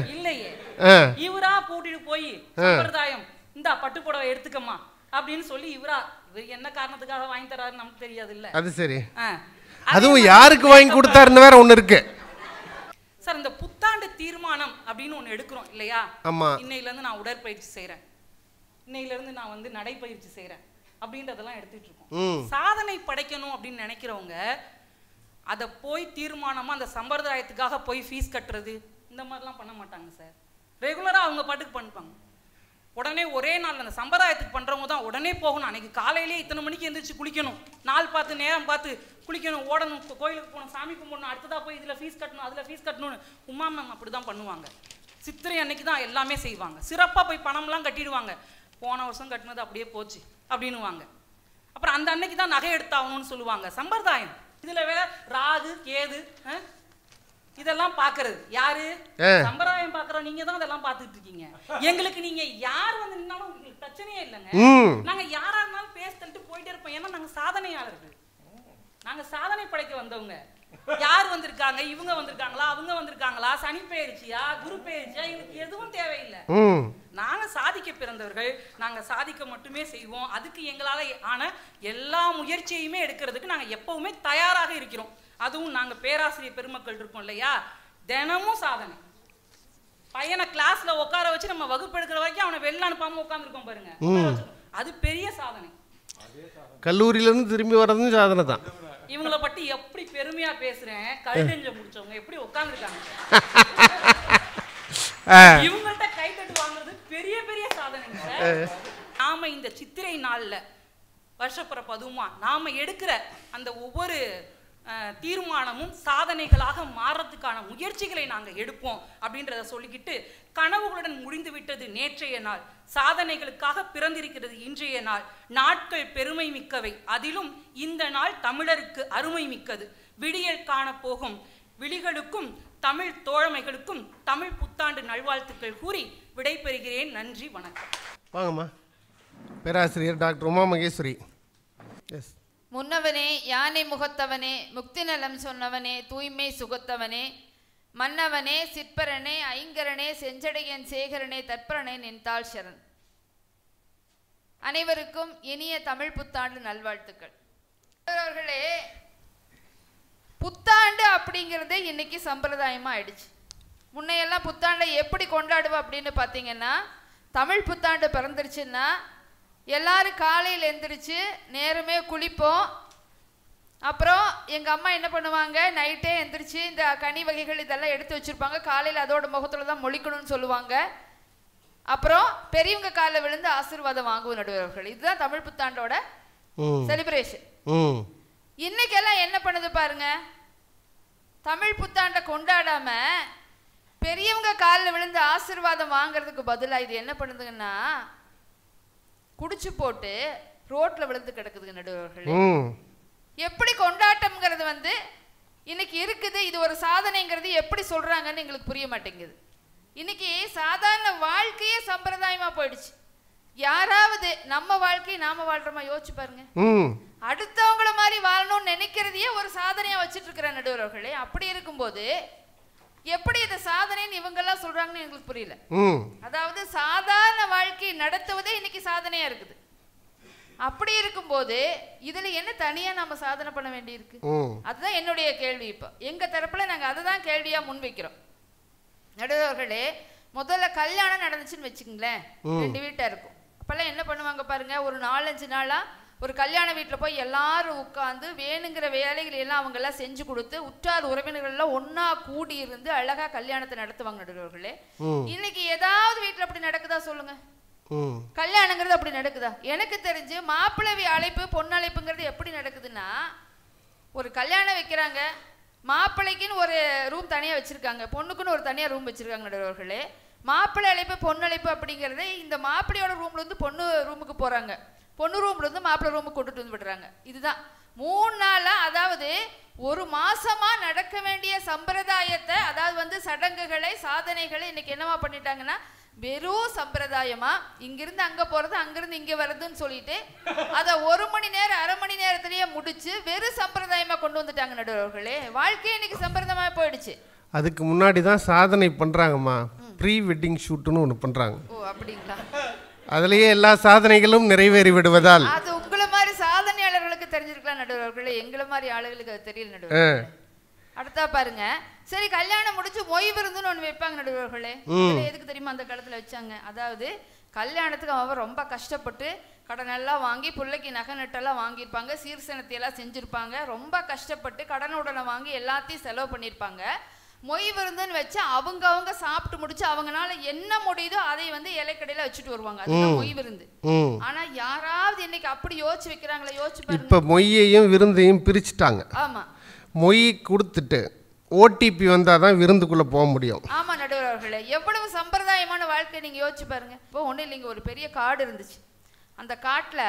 இவரா கூட்டிட்டு போய் சம்பிரதாயம் இந்த பட்டு புடவை எடுத்துக்கமா அப்படின்னு சொல்லி இவர் என்ன காரணத்துக்காக வாங்கி தராருன்னு நமக்கு தெரியாது இல்ல. அது சரி, அதுவும் யாருக்கு வாங்கி கொடுத்தாருன்னு வேற ஒண்ணு இருக்கு சார். இந்த புத்தாண்டு தீர்மானம் அப்படின்னு ஒண்ணு எடுக்கிறோம் இல்லையா? ஆமா. இன்னையில இருந்து நான் உடற்பயிற்சி செய்யறேன், இன்னையில இருந்து நான் வந்து நடைப்பயிற்சி செய்யறேன் அப்படின்றதெல்லாம் எடுத்துட்டு இருக்கோம். சாதனை படைக்கணும் அப்படின்னு நினைக்கிறவங்க அதை போய் தீர்மானமா அந்த சம்பிரதாயத்துக்காக போய் ஃபீஸ் கட்டுறது இந்த மாதிரிலாம் பண்ண மாட்டாங்க சார். ரெகுலரா அவங்க பாட்டுக்கு பண்ணிப்பாங்க. உடனே ஒரே நாள் அந்த சம்பிரதாயத்துக்கு பண்றவங்க தான் உடனே போகணும், அன்னைக்கு காலையிலே இத்தனை மணிக்கு எந்திரிச்சு குளிக்கணும், நாள் பார்த்து நேரம் பார்த்து குளிக்கணும், ஓடணும், கோயிலுக்கு போகணும், சாமி கும்பிடணும், அடுத்ததா போய் இதுல ஃபீஸ் கட்டணும், அதுல ஃபீஸ் கட்டணும்னு உமா மேம் அப்படிதான் பண்ணுவாங்க. சித்திரை அன்னைக்கு தான் எல்லாமே செய்வாங்க. சிறப்பா போய் பணம்லாம் கட்டிடுவாங்க. போன வருஷம் கட்டினது அப்படியே போச்சு அப்படின்னுவாங்க. அப்புறம் அந்த அன்னைக்கு தான் நகை எடுத்தாகணும்னு சொல்லுவாங்க. சம்பிரதாயம் இதுல வேற ராகு கேது இதெல்லாம் பாக்குறது யாரு? சம்பிரதாயம் பாக்குறோம், நீங்க தான் அதெல்லாம் பாத்துட்டு இருக்கீங்க. எங்களுக்கு நீங்க யார் வந்து நின்னாலும் உங்களுக்கு பிரச்சனையே இல்லைங்க. நாங்க யாரா இருந்தாலும் பேச தள்ளிட்டு போயிட்டே இருப்போம். ஏன்னா நாங்க சாதனையாளர்கள். நாங்க சாதனை படைக்க வந்தவங்க. யார் வந்திருக்காங்க, இவங்க வந்திருக்காங்களா, அவங்க வந்திருக்காங்களா, சனி பெயர்ச்சியா, குரு பெயர்ச்சியா, எனக்கு எதுவும் தேவையில்லை. நாங்க சாதிக்க பிறந்தவர்கள், நாங்க சாதிக்க மட்டுமே செய்வோம். அதுக்கு எங்களால ஆன எல்லா முயற்சியுமே எடுக்கிறதுக்கு நாங்க எப்பவுமே தயாராக இருக்கிறோம். அதுவும் நாங்க பேராசிரியர் பெருமக்கள் இருக்கோம் இல்லையா, தினமும் சாதனை. பையனை கிளாஸ்ல உட்கார வச்சு நம்ம வகுப்பு எடுக்கிற வரைக்கும் அவனை வெளில அனுப்பாம உட்காந்துருக்கோம் பாருங்க, அது பெரிய சாதனை. கல்லூரியிலிருந்து திரும்பி வர்றதும் சாதனை தான். இவங்களை பத்தி எப்படி பெருமையா பேசுறேன், கல்விஞ்ச முடிச்சவங்க எப்படி உட்கார்ந்துருக்காங்க, இவங்கள்ட்ட கைத்தட்டு வாங்குறது பெரிய பெரிய சாதனைங்க. நாம இந்த சித்திரை நாள்ல வருஷப்பிறப்பு அதுவுமா நாம எடுக்கிற அந்த ஒவ்வொரு தீர்மானமும் சாதனைகளாக மாறதுக்கான முயற்சிகளை நாங்க எடுப்போம் அப்படின்றத சொல்லிக்கிட்டு, கனவுகளுடன் முடிந்து விட்டது நேற்றைய நாள், சாதனைகளுக்காக பிறந்திருக்கிறது இன்றைய நாள். நாட்கள் பெருமை மிக்கவை, அதிலும் இந்த நாள் தமிழருக்கு அருமை மிக்கது. விடியல் காண போகும் விழிகளுக்கும் தமிழ் தோழமைகளுக்கும் தமிழ் புத்தாண்டு நல்வாழ்த்துக்கள் கூறி விடைபெறுகிறேன். நன்றி, வணக்கம். வாங்கம்மா. பேராசிரியர் டாக்டர் உமா மகேஸ்வரி. எஸ். முன்னவனே, யானை முகத்தவனே, முக்தி நலம் சொன்னவனே, தூய்மை சுகத்தவனே, மன்னவனே, சிற்பரனே, ஐங்கரனே, செஞ்சடையன் சேகரனே, தற்பரனே, நின்றாள் சரண். அனைவருக்கும் இனிய தமிழ் புத்தாண்டு நல்வாழ்த்துக்கள். அவர்களே, புத்தாண்டு அப்படிங்கிறது இன்னைக்கு சம்பிரதாயமா ஆயிடுச்சு. முன்னையெல்லாம் புத்தாண்டை எப்படி கொண்டாடுவோம் அப்படின்னு பார்த்தீங்கன்னா, தமிழ் புத்தாண்டு பிறந்துருச்சுன்னா எல்லாரும் காலையில் எந்திரிச்சு நேரமே குளிப்போம். அப்புறம் எங்கள் அம்மா என்ன பண்ணுவாங்க, நைட்டே எந்திரிச்சு இந்த கனி வகைகள் இதெல்லாம் எடுத்து வச்சுருப்பாங்க. காலையில் அதோட முகத்தில் தான் மொழிக்கணும்னு சொல்லுவாங்க. அப்புறம் பெரியவங்க காலில் விழுந்து ஆசீர்வாதம் வாங்குவோம் நடுவர்கள். இதுதான் தமிழ் புத்தாண்டோட செலிப்ரேஷன். இன்னைக்கெல்லாம் என்ன பண்ணுது பாருங்க, தமிழ் புத்தாண்டை கொண்டாடாம பெரியவங்க காலில் விழுந்து ஆசீர்வாதம் வாங்குறதுக்கு பதிலாக இது என்ன பண்ணுதுங்கன்னா, குடிச்சு போட்டு ரோட்ல விழுந்து கிடக்குதுங்க நடுவர்களே. எப்படி கொண்டாட்டம்ங்கிறது வந்து இன்னைக்கு இருக்குது, இது ஒரு சாதனைங்கிறது எப்படி சொல்றாங்கன்னு எங்களுக்கு புரிய மாட்டேங்குது. இன்னைக்கு சாதாரண வாழ்க்கையே சம்பிரதாயமா போயிடுச்சு. யாராவது நம்ம வாழ்க்கையை நாம வாழ்றோமா யோசிச்சு பாருங்க. அடுத்தவங்கள மாதிரி வாழணும்னு நினைக்கிறதையே ஒரு சாதனையா வச்சுட்டு இருக்கிற நடுவர்களே. அப்படி இருக்கும்போது எப்படி இதை சாதனைன்னு இவங்கெல்லாம் சொல்றாங்கன்னு எங்களுக்கு புரியல. அதாவது சாதாரண வாழ்க்கை நடத்துவதே இன்னைக்கு சாதனையா இருக்குது. அப்படி இருக்கும்போது இதுல என்ன தனியா நம்ம சாதனை பண்ண வேண்டி இருக்கு? அதுதான் என்னுடைய கேள்வி. இப்ப எங்க தரப்புல நாங்க அதை தான் கேள்வியா முன்வைக்கிறோம். நடுவர்களே, முதல்ல கல்யாணம் நடந்துச்சுன்னு வச்சுங்களேன், 2 வீட்டா இருக்கும். அப்பெல்லாம் என்ன பண்ணுவாங்க பாருங்க, ஒரு 4-5 நாளா ஒரு கல்யாண வீட்டில் போய் எல்லாரும் உட்காந்து வேணுங்கிற வேலைகள் எல்லாம் அவங்க எல்லாம் செஞ்சு கொடுத்து உற்றார் உறவினர்கள் எல்லாம் ஒன்னா கூடி இருந்து அழகா கல்யாணத்தை நடத்துவாங்க நடுவர்களே. இன்னைக்கு ஏதாவது வீட்டுல அப்படி நடக்குதா சொல்லுங்க? கல்யாணங்கிறது அப்படி நடக்குதா? எனக்கு தெரிஞ்சு மாப்பிள்ளை அழைப்பு பொண்ணு அழைப்புங்கிறது எப்படி நடக்குதுன்னா, ஒரு கல்யாணம் வைக்கிறாங்க, மாப்பிள்ளைக்குன்னு ஒரு ரூம் தனியா வச்சிருக்காங்க, பொண்ணுக்குன்னு ஒரு தனியா ரூம் வச்சிருக்காங்க நடுவர்களே. மாப்பிள்ளை அழைப்பு பொண்ணு அழைப்பு அப்படிங்கிறது இந்த மாப்பிள்ளையோட ரூம்ல இருந்து பொண்ணு ரூமுக்கு போறாங்க, பொண்ணு ரூம்ல இருந்து மாப்பிள்ளை ரூமுக்கு கொண்டுட்டு வந்து விடுறாங்க. இதுதான் 3 நாளா, அதாவது ஒரு மாசமா நடக்க வேண்டிய சம்பிரதாயத்தை, அதாவது வந்து சடங்குகளை சாதனைகளை இன்னைக்கு என்னவா பண்ணிட்டாங்கன்னா, வெறும் சம்பிரதாயமா இங்கிருந்து அங்க போறது அங்கிருந்து இங்க வர்றதுன்னு சொல்லிட்டு அதை 1 மணி நேரம் 1/2 மணி நேரத்திலேயே முடிச்சு வெறும் சம்பிரதாயமா கொண்டு வந்துட்டாங்க நடுவர்களே. வாழ்க்கையே இன்னைக்கு சம்பிரதாயமா போயிடுச்சு. அதுக்கு முன்னாடி தான் சாதனை பண்றாங்கம்மா, ப்ரீ வெட்டிங் ஷூட்னு ஒன்று பண்றாங்க. ஓ அப்படிங்களா? அதுலயே எல்லா சாதனைகளும் நிறைவேறி விடுவதால் அது உங்களை மாதிரி சாதனையாளர்களுக்கு தெரிஞ்சிருக்கலாம் நடுவர்களே, எங்களை மாதிரி ஆளுகளுக்கு அது தெரியல நடுவர்களே. அடுத்தா பாருங்க, சரி கல்யாணம் முடிச்சு மொய் விருந்துன்னு ஒன்று வைப்பாங்க நடுவர்களே. எதுக்கு தெரியுமா அந்த காலத்துல வச்சாங்க? அதாவது கல்யாணத்துக்கு அவன் ரொம்ப கஷ்டப்பட்டு கடனெல்லாம் வாங்கி பிள்ளைக்கு நகை நட்டெல்லாம் வாங்கியிருப்பாங்க, சீர்சனத்தையெல்லாம் செஞ்சுருப்பாங்க, ரொம்ப கஷ்டப்பட்டு கடனுடனை வாங்கி எல்லாத்தையும் செலவு பண்ணியிருப்பாங்க. மொய் விருந்துன்னு வச்சு அவங்க சாப்பிட்டு முடிச்சு அவங்கனால என்ன முடியுதோ அதை வந்து இலைக்கடையில வச்சுட்டு வருவாங்க. அதுதான் மொய் விருந்து. ஆனா யாராவது இன்னைக்கு அப்படி யோசிச்சு வைக்கிறாங்களா? யோசிச்சு பாருங்க. இப்ப மொய்யையும் விருந்தையும் பிரிச்சுட்டாங்க. ஆமா, மொய் கொடுத்துட்டு ஓடிபி வந்தாதான் விருந்துக்குள்ள போக முடியும். ஆமா நடுவர்களே, எவ்வளவு சம்பிரதாயமான வாழ்க்கை நீங்க யோசிச்சு பாருங்க. இப்போ ஒண்ணு இல்லைங்க, ஒரு பெரிய காடு இருந்துச்சு. அந்த காட்டுல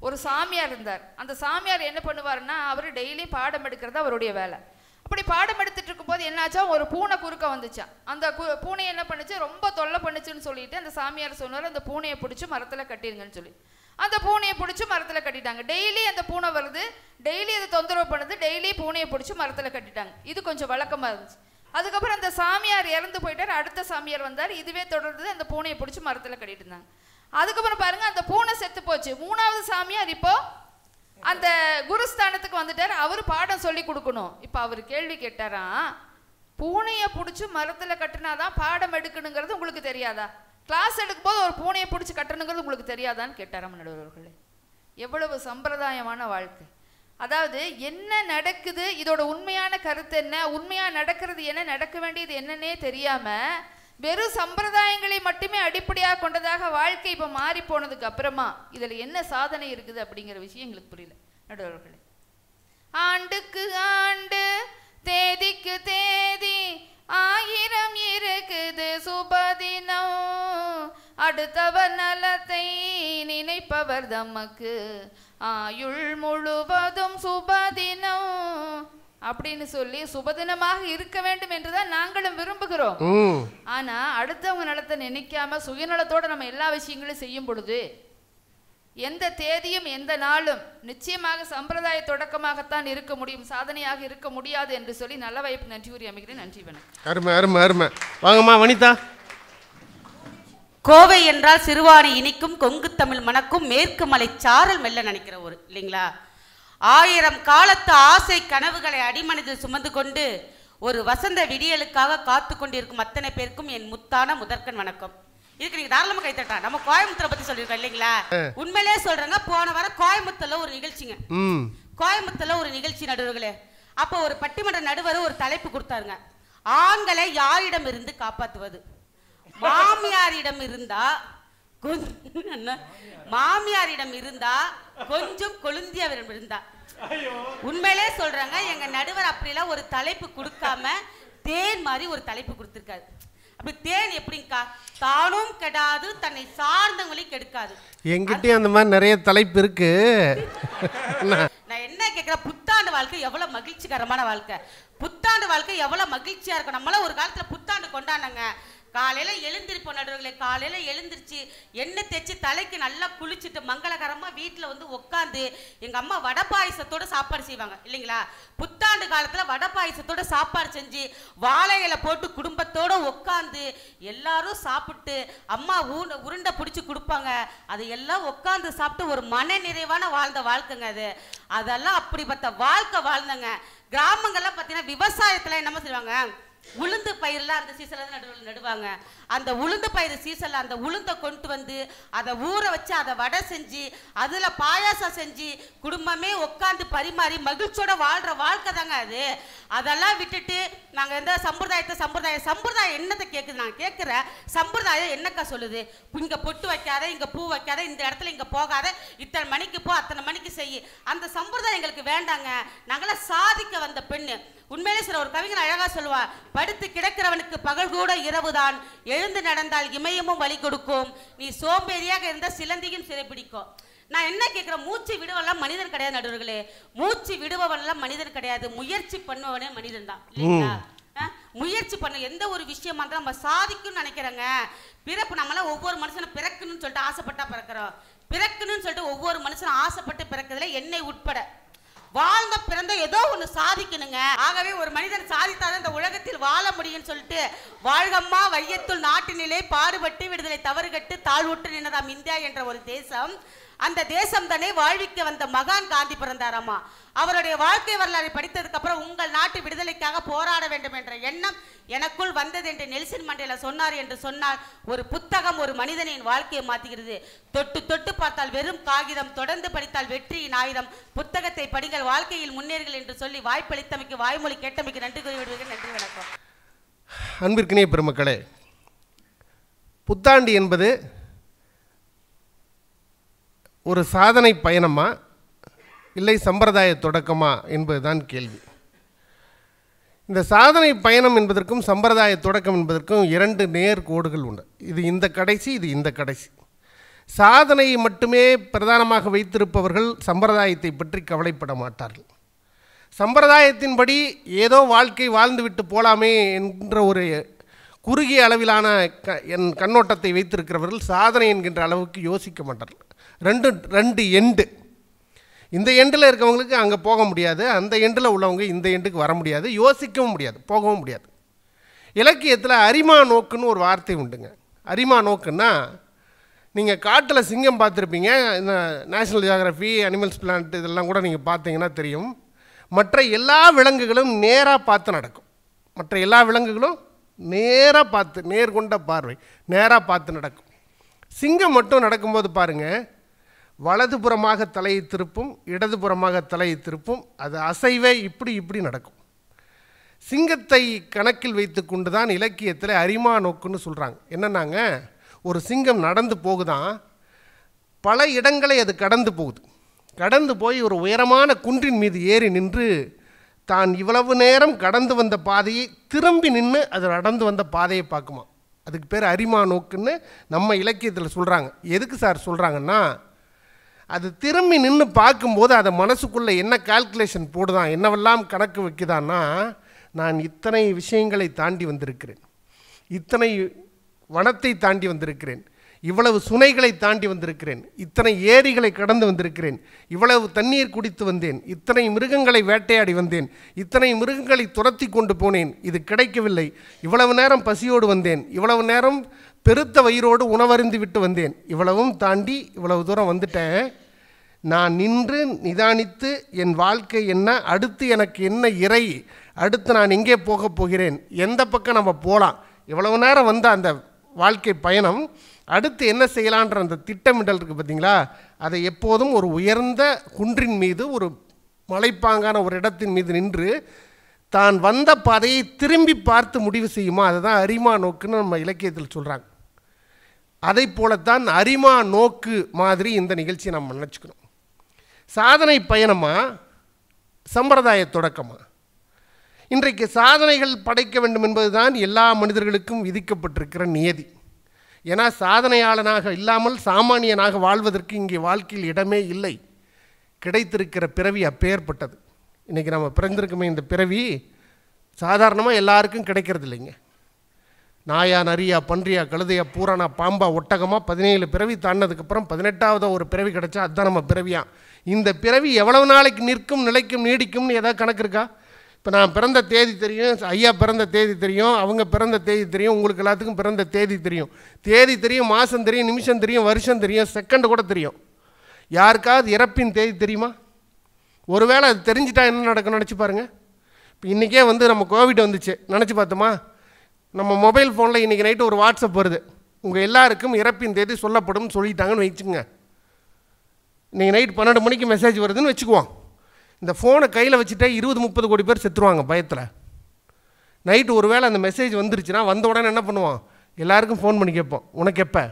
ஒரு சாமியார் இருந்தார். அந்த சாமியார் என்ன பண்ணுவாருன்னா, அவரு டெய்லி பாடம் எடுக்கிறது அவருடைய வேலை. அப்படி பாடம் எடுத்துட்டு இருக்கும்போது என்னாச்சா, ஒரு பூனை குறுக்க வந்துச்சான். அந்த பூனை என்ன பண்ணுச்சு, ரொம்ப தொல்லை பண்ணுச்சுன்னு சொல்லிட்டு அந்த சாமியார் சொன்னார், அந்த பூனையை பிடிச்சி மரத்துல கட்டிருங்கன்னு சொல்லி. அந்த பூனையை பிடிச்சி மரத்தில் கட்டிட்டாங்க. டெய்லி அந்த பூனை வருது, டெய்லி அதை தொந்தரவு பண்ணுது, டெய்லி பூனையை பிடிச்சி மரத்தில் கட்டிட்டாங்க. இது கொஞ்சம் வழக்கமாக இருந்துச்சு. அதுக்கப்புறம் அந்த சாமியார் இறந்து போயிட்டார், அடுத்த சாமியார் வந்தார், இதுவே தொடர்ந்து அந்த பூனையை பிடிச்சி மரத்தில் கட்டிட்டு இருந்தாங்க. அதுக்கப்புறம் பாருங்க அந்த பூனை செத்து போச்சு. 3வது சாமியார் இப்போ அந்த குருஸ்தானத்துக்கு வந்துட்டார். அவர் பாடம் சொல்லி கொடுக்கணும். இப்போ அவர் கேள்வி கேட்டாராம், பூனையை பிடிச்சி மரத்தில் கட்டினாதான் பாடம் எடுக்கணுங்கிறது உங்களுக்கு தெரியாதா? கிளாஸ் எடுக்கும் போது ஒரு பூனையை பிடிச்சி கட்டணுங்கிறது உங்களுக்கு தெரியாதான்னு கேட்டாராம் நடுவர்களே. எவ்வளவு சம்பிரதாயமான வாழ்க்கை. அதாவது என்ன நடக்குது, இதோட உண்மையான கருத்து என்ன, உண்மையாக நடக்கிறது என்ன, நடக்க வேண்டியது என்னன்னே தெரியாம வெறும் சம்பிரதாயங்களை மட்டுமே அடிப்படையாக கொண்டதாக வாழ்க்கை இப்போ மாறி போனதுக்கு அப்புறமா இதில் என்ன சாதனை இருக்குது அப்படிங்கிற விஷயம் எங்களுக்கு புரியல நடுவர்களே. ஆண்டுக்கு ஆண்டு தேதிக்கு தேதி 1000 இருக்குது சுபதினம், அடுத்தவர் நலத்தை நினைப்பவர் தமக்கு ஆயுள் முழுவதும் சுபதினம் அப்படின்னு சொல்லி சுபதினமாக இருக்க வேண்டும் என்றுதான் நாங்களும் விரும்புகிறோம். ஆனா அடுத்தவங்க நலத்தை நினைக்காம சுயநலத்தோட நம்ம எல்லா விஷயங்களையும் செய்யும் பொழுது எந்த தேதியும் எந்த நாளும் நிச்சயமாக சம்பிரதாய தொடக்கமாகத்தான் இருக்க முடியும், சாதனையாக இருக்க முடியாது என்று சொல்லி நல்ல வாய்ப்பு நன்றி கூறி அமைக்கிறேன். நன்றி வணக்கம். அருமை அருமை அருமை. வாங்கம்மா வனிதா. கோவை என்றால் சிறுவாணி இனிக்கும், கொங்கு தமிழ் மணக்கும், மேற்கு மலை சாரல் மெல்ல நினைக்கிற ஒரு இல்லைங்களா? 1000 காலத்து ஆசை கனவுகளை அடிமனதில் சுமந்து கொண்டு ஒரு வசந்த விடியலுக்காக காத்து கொண்டிருக்கும் அத்தனை பேருக்கும் என் முத்தான முதற்கண் வணக்கம். இதுக்கு நீங்க தாராளமா கை தட்டா. நம்ம கோயம்புத்தூரை பத்தி சொல்லியிருக்கோம் இல்லைங்களா? உண்மையிலே சொல்றாங்க, போன வாரம் கோயம்புத்தூர்ல ஒரு நிகழ்ச்சிங்க, கோயம்புத்தூர்ல ஒரு நிகழ்ச்சி நடுவர்களே. அப்போ ஒரு பட்டிமன்ற நடுவர் ஒரு தலைப்பு கொடுத்தாருங்க, ஆண்களை யாரிடம் இருந்து காப்பாற்றுவது. மாமியாரிடம் இருந்தா மாமியாரிடம் இருந்தா கொஞ்சம் கொழுந்தியாரிடம் இருந்தா. உண்மையிலே சொல்றாங்க, எங்க நடுவர் அப்படிலாம் ஒரு தலைப்பு கொடுக்காம தேன் மாதிரி ஒரு தலைப்பு கொடுத்திருக்காரு. அப்படி தேன் எப்படிங்கக்கா, தானும் கெடாது தன்னை சார்ந்தவங்களையும் கெடுக்காது. என்கிட்டயும் அந்த மாதிரி நிறைய தலைப்பு இருக்கு. நான் என்ன கேட்கிறேன், புத்தாண்டு வாழ்க்கை எவ்வளவு மகிழ்ச்சிகரமான வாழ்க்கை, புத்தாண்டு வாழ்க்கை எவ்வளவு மகிழ்ச்சியா இருக்கும். நம்மளாம் ஒரு காலத்துல புத்தாண்டு கொண்டாடுங்க, காலையில எழுந்திருப்போம் நடுவர்களே. காலையில எழுந்திருச்சு எண்ணெய் தேய்ச்சி தலைக்கு நல்லா குளிச்சுட்டு மங்களகரமா வீட்டுல வந்து உட்காந்து எங்க அம்மா வடை பாயசத்தோட சாப்பாடு செய்வாங்க இல்லைங்களா? புத்தாண்டு காலத்துல வடை பாயசத்தோட சாப்பாடு செஞ்சு வாழை இலை போட்டு குடும்பத்தோட உட்காந்து எல்லாரும் சாப்பிட்டு அம்மா உருண்டை பிடிச்சி கொடுப்பாங்க. அது எல்லாம் உட்காந்து சாப்பிட்டு ஒரு மன நிறைவான வாழ்ந்த வாழ்க்கைங்க அது. அதெல்லாம் அப்படிப்பட்ட வாழ்க்கை வாழ்ந்தங்க. கிராமங்கள்லாம் பார்த்தீங்கன்னா விவசாயத்துல என்ன செய்வாங்க, உளுந்து பயிரெல்லாம் அந்த சீசன்ல நடுவாங்க. அந்த உளுந்து பயிர் சீசன்ல அந்த உளுந்தை கொண்டு வந்து அதை ஊற வச்சு அதை வடை செஞ்சு அதுல பாயாசம் செஞ்சு குடும்பமே உட்காந்து பரிமாறி மகிழ்ச்சியோட வாழ்ற வாழ்க்கை தாங்க அது. அதெல்லாம் விட்டுட்டு நாங்க எந்த சம்பிரதாயம் என்னத்தை கேட்குது, நான் கேட்குற சம்பிரதாயம் என்னக்கா சொல்லுது, இங்க பொட்டு வைக்காத, இங்க பூ வைக்காத, இந்த இடத்துல இங்க போகாத, இத்தனை மணிக்கு போ, அத்தனை மணிக்கு செய்ய, அந்த சம்பிரதாயம் எங்களுக்கு வேண்டாங்க. நாங்களாம் சாதிக்க வந்த பெண்ணு. உண்மையிலே சில ஒரு கவிஞர் அழகா சொல்லுவா, படுத்து கிடக்கிறவனுக்கு பகல் கூட இரவுதான், எழுந்து நடந்தால் இமயமும் வழி கொடுக்கும், நீ சோம்பேறியாக இருந்தால் சிலந்தியும் சிறைப்பிடிக்கும். நான் என்ன கேட்கிறேன், மூச்சு விடுவெல்லாம் மனிதன் கிடையாது நடுவர்களே, மூச்சு விடுபவெல்லாம் மனிதன் கிடையாது, முயற்சி பண்ணுவனே மனிதன் தான் இல்லைங்களா? முயற்சி பண்ண எந்த ஒரு விஷயமா இருந்தாலும் நம்ம சாதிக்கும்னு நினைக்கிறேங்க. பிறப்பு நம்மளாம் ஒவ்வொரு மனுஷனும் பிறக்கணும்னு சொல்லிட்டு ஆசைப்பட்டா பிறக்கிறோம், பிறக்கணும்னு சொல்லிட்டு ஒவ்வொரு மனுஷனும் ஆசைப்பட்டு பிறக்கிறதுல என்னை உட்பட வாழ்ந்த பிறந்த ஏதோ ஒன்று சாதிக்கணுங்க. ஆகவே ஒரு மனிதன் சாதித்தாதான் இந்த உலகத்தில் வாழ முடியும்னு சொல்லிட்டு வாழ்கம்மா வையத்துள் நாட்டினிலே பாடுபட்டு விடுதலை தவறுகட்டு தாழ்வுற்று நின்றதாம் இந்தியா என்ற ஒரு தேசம். அந்த தேசம் தானே வாழ்விக்க வந்த மகான் காந்தி பிறந்தாராமா. அவருடைய வாழ்க்கை வரலாறை படித்ததுக்கு அப்புறம் உங்கள் நாட்டு விடுதலைக்காக போராட வேண்டும் என்ற எண்ணம் எனக்குள் வந்தது என்று நெல்சன் மண்டேலா சொன்னார் என்று சொன்னால் ஒரு புத்தகம் ஒரு மனிதனின் வாழ்க்கையை மாற்றுகிறது. தொட்டு தொட்டு பார்த்தால் வெறும் காகிதம், தொடர்ந்து படித்தால் வெற்றியின் ஆயுதம். புத்தகத்தை படிங்கள், வாழ்க்கையில் முன்னேறுங்கள் என்று சொல்லி வாய்ப்பளித்தமைக்கு வாய்மொழி கேட்டமைக்கு நன்றி கூறி விடுவீர்கள். நன்றி, வணக்கம். அன்பிற்கினிய பெருமக்களே, புத்தாண்டு என்பது ஒரு சாதனை பயணமா இல்லை சம்பிரதாய தொடக்கமா என்பதுதான் கேள்வி. இந்த சாதனை பயணம் என்பதற்கும் சம்பிரதாய தொடக்கம் என்பதற்கும் 2 நேர்கோடுகள் உண்டு. இது இந்த கடைசி, இது இந்த கடைசி. சாதனையை மட்டுமே பிரதானமாக வைத்திருப்பவர்கள் சம்பிரதாயத்தை பற்றி கவலைப்பட மாட்டார்கள். சம்பிரதாயத்தின்படி ஏதோ வாழ்க்கை வாழ்ந்துவிட்டு போலாமே என்ற ஒரு குறுகிய அளவிலான கண்ணோட்டத்தை வைத்திருக்கிறவர்கள் சாதனை என்கின்ற அளவுக்கு யோசிக்க மாட்டார்கள். ரெண்டு எண்டு. இந்த எண்டில் இருக்கவங்களுக்கு அங்கே போக முடியாது, அந்த எண்டில் உள்ளவங்க இந்த எண்டுக்கு வர முடியாது, யோசிக்கவும் முடியாது, போகவும் முடியாது. இலக்கியத்தில் அரிமா நோக்குன்னு ஒரு வார்த்தை உண்டுங்க. அரிமா நோக்குன்னா, நீங்கள் காட்டில் சிங்கம் பார்த்துருப்பீங்க, இந்த நேஷ்னல் ஜியோகிராஃபி, அனிமல்ஸ் பிளானட் இதெல்லாம் கூட நீங்கள் பார்த்தீங்கன்னா தெரியும். மற்ற எல்லா விலங்குகளும் நேராக பார்த்து நடக்கும். மற்ற எல்லா விலங்குகளும் நேராக பார்த்து, நேர்கொண்ட பார்வை, நேராக பார்த்து நடக்கும். சிங்கம் மட்டும் நடக்கும்போது பாருங்கள், வலதுபுறமாக தலையை திருப்பும், இடதுபுறமாக தலையை திருப்பும். அது அசைவே இப்படி நடக்கும். சிங்கத்தை கணக்கில் வைத்து கொண்டு தான் இலக்கியத்தில் அரிமா நோக்குன்னு சொல்கிறாங்க. என்னன்னாங்க, ஒரு சிங்கம் நடந்து போகுதான், பல இடங்களை அது கடந்து போகுது. கடந்து போய் ஒரு உயரமான குன்றின் மீது ஏறி நின்று தான் இவ்வளவு நேரம் கடந்து வந்த பாதையை திரும்பி நின்று அது நடந்து வந்த பாதையை பார்க்குமா. அதுக்கு பேர் அரிமா நோக்குன்னு நம்ம இலக்கியத்தில் சொல்கிறாங்க. எதுக்கு சார் சொல்கிறாங்கன்னா, அது திரும்பி நின்று பார்க்கும்போது அதை மனசுக்குள்ளே என்ன கால்குலேஷன் போடுதான், என்னவெல்லாம் கணக்கு வைக்குதான்னா, நான் இத்தனை விஷயங்களை தாண்டி வந்திருக்கிறேன், இத்தனை வனத்தை தாண்டி வந்திருக்கிறேன், இவ்வளவு சுனைகளை தாண்டி வந்திருக்கிறேன், இத்தனை ஏரிகளை கடந்து வந்திருக்கிறேன், இவ்வளவு தண்ணீர் குடித்து வந்தேன், இத்தனை மிருகங்களை வேட்டையாடி வந்தேன், இத்தனை மிருகங்களை துரத்தி கொண்டு போனேன், இது கிடைக்கவில்லை, இவ்வளவு நேரம் பசியோடு வந்தேன், இவ்வளவு நேரம் பெருத்த வயிறோடு உணவருந்து விட்டு வந்தேன், இவ்வளவும் தாண்டி இவ்வளவு தூரம் வந்துட்டேன், நான் நின்று நிதானித்து என் வாழ்க்கை என்ன, அடுத்து எனக்கு என்ன இறை, அடுத்து நான் எங்கே போகப் போகிறேன், எந்த பக்கம் நம்ம போகலாம், இவ்வளவு நேரம் வந்த அந்த வாழ்க்கை பயணம் அடுத்து என்ன செய்யலான்ற அந்த திட்டமிடல் இருக்குது பார்த்தீங்களா, அதை எப்போதும் ஒரு உயர்ந்த குன்றின் மீது, ஒரு மலைப்பாங்கான ஒரு இடத்தின் மீது நின்று தான் வந்த பாதையை திரும்பி பார்த்து முடிவு செய்யுமா, அதுதான் அரிமா நோக்குன்னு நம்ம இலக்கியத்தில் சொல்கிறாங்க. அதை போலத்தான் அரிமா நோக்கு மாதிரி இந்த நிகழ்ச்சியை நம்ம நினச்சிக்கணும். சாதனை பயணமா, சம்பிரதாய தொடக்கமா? இன்றைக்கு சாதனைகள் படைக்க வேண்டும் என்பதுதான் எல்லா மனிதர்களுக்கும் விதிக்கப்பட்டிருக்கிற நியதி. ஏன்னா சாதனையாளனாக இல்லாமல் சாமானியனாக வாழ்வதற்கு இங்கே வாழ்க்கையில் இடமே இல்லை. கிடைத்திருக்கிற பிறவி அப்பேற்பட்டது. இன்றைக்கி நம்ம பிறந்திருக்குமே, இந்த பிறவி சாதாரணமாக எல்லாருக்கும் கிடைக்கிறது இல்லைங்க. நாயா, நரியா, பன்றியா, கழுதையா, பூரானா, பாம்பா, ஒட்டகமா 17 பிறவி தாண்டினதுக்கப்புறம் 18வது ஒரு பிறவி கிடைச்சா அதுதான் நம்ம பிறவியா. இந்த பிறவி எவ்வளவு நாளைக்கு நிற்கும், நிலைக்கும், நீடிக்கும்னு ஏதாவது கணக்கு இருக்கா? இப்போ நான் பிறந்த தேதி தெரியும், ஐயா பிறந்த தேதி தெரியும், அவங்க பிறந்த தேதி தெரியும், உங்களுக்கு எல்லாத்துக்கும் பிறந்த தேதி தெரியும், தேதி தெரியும், மாதம் தெரியும், நிமிஷம் தெரியும், வருஷம் தெரியும், செகண்டு கூட தெரியும். யாருக்காவது இறப்பின் தேதி தெரியுமா? ஒருவேளை அது தெரிஞ்சிட்டா என்ன நடக்கும் நினச்சி பாருங்கள். இப்போ இன்றைக்கே நம்ம கோவிட் வந்துச்சு, நினச்சி பார்த்தோமா? நம்ம மொபைல் ஃபோனில் இன்றைக்கி நைட்டு ஒரு வாட்ஸ்அப் வருது, உங்கள் எல்லாருக்கும் இறப்பின் தேதி சொல்லப்படும் சொல்லிட்டாங்கன்னு வச்சுக்கோங்க. இன்றைக்கி நைட் 12 மணிக்கு மெசேஜ் வருதுன்னு வச்சுக்குவோம். இந்த ஃபோனை கையில் வச்சுட்டே 20-30 கோடி பேர் செத்துருவாங்க பயத்தில். நைட்டு ஒரு வேளை அந்த மெசேஜ் வந்துருச்சுன்னா வந்த உடனே என்ன பண்ணுவோம், எல்லாருக்கும் ஃபோன் பண்ணி கேட்போம், உனக்கு எப்போ?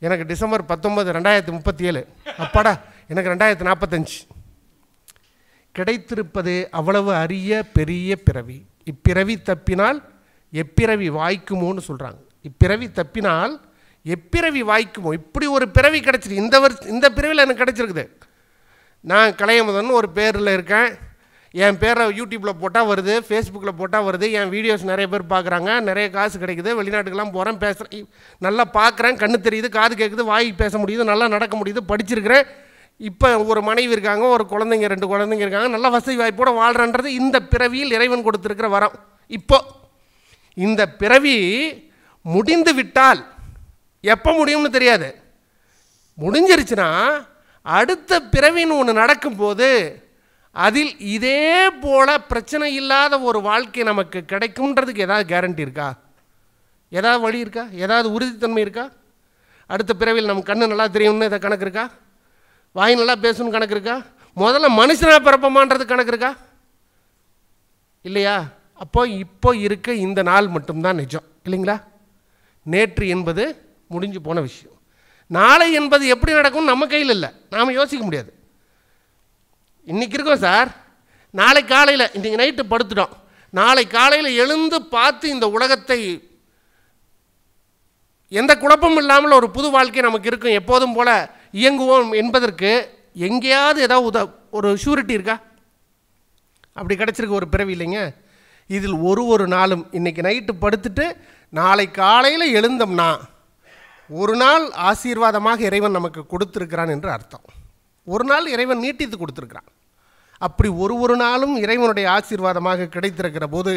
எனக்கு டிசம்பர் 19, 2037. அப்பாடா, எனக்கு 2045. கிடைத்திருப்பது அவ்வளவு அரிய பெரிய பிறவி. இப்பிறவி தப்பினால் எப்பிறவி வாய்க்குமோன்னு சொல்கிறாங்க. இப்பிறவி தப்பினால் எப்பிறவி வாய்க்குமோ. இப்படி ஒரு பிறவி கிடச்சிருக்கு, இந்த பிறவியில் எனக்கு கிடச்சிருக்குது. நான் கலையமுதன் ஒரு பேரில் இருக்கேன், என் பேரை யூடியூப்பில் போட்டால் வருது, ஃபேஸ்புக்கில் போட்டால் வருது, என் வீடியோஸ் நிறைய பேர் பார்க்குறாங்க, நிறைய காசு கிடைக்குது, வெளிநாட்டுக்கெல்லாம் போகிறேன், பேசுகிறேன், நல்லா பார்க்குறேன், கண்ணு தெரியுது, காது கேட்குது, வாய் பேச முடியுது, நல்லா நடக்க முடியுது, படிச்சிருக்கிறேன், இப்போ ஒரு மனைவி இருக்காங்க, ஒரு குழந்தைங்க, 2 குழந்தைங்க இருக்காங்க, நல்லா வசதி வாய்ப்போடு வாழ்கிறன்றது இந்த பிறவியில் இறைவன் கொடுத்துருக்கிற வரம். இப்போ இந்த பிறவி முடிந்து விட்டால் எப்போ முடியும்னு தெரியாது. முடிஞ்சிருச்சுன்னா அடுத்த பிறவின்னு ஒன்று நடக்கும்போது அதில் இதே போல் பிரச்சனை இல்லாத ஒரு வாழ்க்கை நமக்கு கிடைக்கும்ன்றதுக்கு ஏதாவது கேரண்டி இருக்கா? ஏதாவது வழி இருக்கா? ஏதாவது உறுதித்தன்மை இருக்கா? அடுத்த பிறவியில் நம்ம கண்ணு நல்லா தெரியும்னு இதை கணக்கு இருக்கா? வாய் நல்லா பேசணும்னு கணக்கு இருக்கா? முதல்ல மனுஷனாக பிறப்பமான்றது கணக்கு இருக்கா? இல்லையா? இப்போ இருக்க இந்த நாள் மட்டும்தான் நிஜம் இல்லைங்களா? நேற்று என்பது முடிஞ்சு போன விஷயம். நாளை என்பது எப்படி நடக்கும்னு நம்ம கையில் இல்லை, நாம் யோசிக்க முடியாது. இன்றைக்கி இருக்கோம் சார், நாளை காலையில், இன்றைக்கி நைட்டு படுத்துட்டோம், நாளை காலையில் எழுந்து பார்த்து இந்த உலகத்தை எந்த குழப்பமும் இல்லாமல் ஒரு புது வாழ்க்கை நமக்கு இருக்கும், எப்போதும் போல் இயங்குவோம் என்பதற்கு எங்கேயாவது ஏதாவது ஒரு ஷூரிட்டி இருக்கா? அப்படி கிடச்சிருக்க ஒரு பிறவி இல்லைங்க. இதில் ஒரு நாளும் இன்றைக்கி நைட்டு படுத்துட்டு நாளை காலையில் எழுந்தோம்னா ஒரு நாள் ஆசீர்வாதமாக இறைவன் நமக்கு கொடுத்திருக்கிறான் என்று அர்த்தம். ஒரு நாள் இறைவன் நீட்டித்து கொடுத்திருக்கிறான். அப்படி ஒரு நாளும் இறைவனுடைய ஆசீர்வாதமாக கிடைத்திருக்கிற போது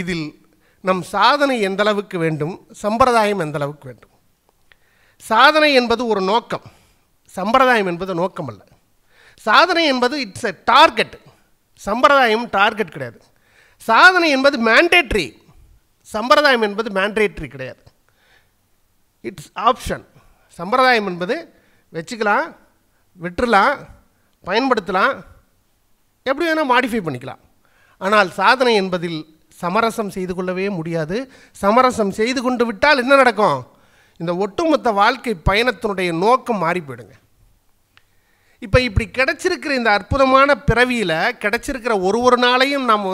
இதில் நம் சாதனை எந்த அளவுக்கு வேண்டும், சம்பிரதாயம் எந்த அளவுக்கு வேண்டும். சாதனை என்பது ஒரு நோக்கம், சம்பிரதாயம் என்பது நோக்கம் அல்ல. சாதனை என்பது இட்ஸ் எ டார்கெட், சம்பிரதாயம் டார்கெட் கிடையாது. சாதனை என்பது மேண்டேட்ரி, சம்பிரதாயம் என்பது மேண்டேட்ரி கிடையாது, இட்ஸ் ஆப்ஷன். சம்பிரதாயம் என்பது வச்சுக்கலாம், விட்டுறலாம், பயன்படுத்தலாம், எப்படி வேணால் மாடிஃபை பண்ணிக்கலாம். ஆனால் சாதனை என்பதில் சமரசம் செய்து கொள்ளவே முடியாது. சமரசம் செய்து கொண்டு விட்டால் என்ன நடக்கும்? இந்த ஒட்டுமொத்த வாழ்க்கை பயணத்தினுடைய நோக்கம் மாறி போயிடுங்க. இப்போ இப்படி கிடைச்சிருக்கிற இந்த அற்புதமான பிறவியில் கிடைச்சிருக்கிற ஒரு நாளையும் நாம்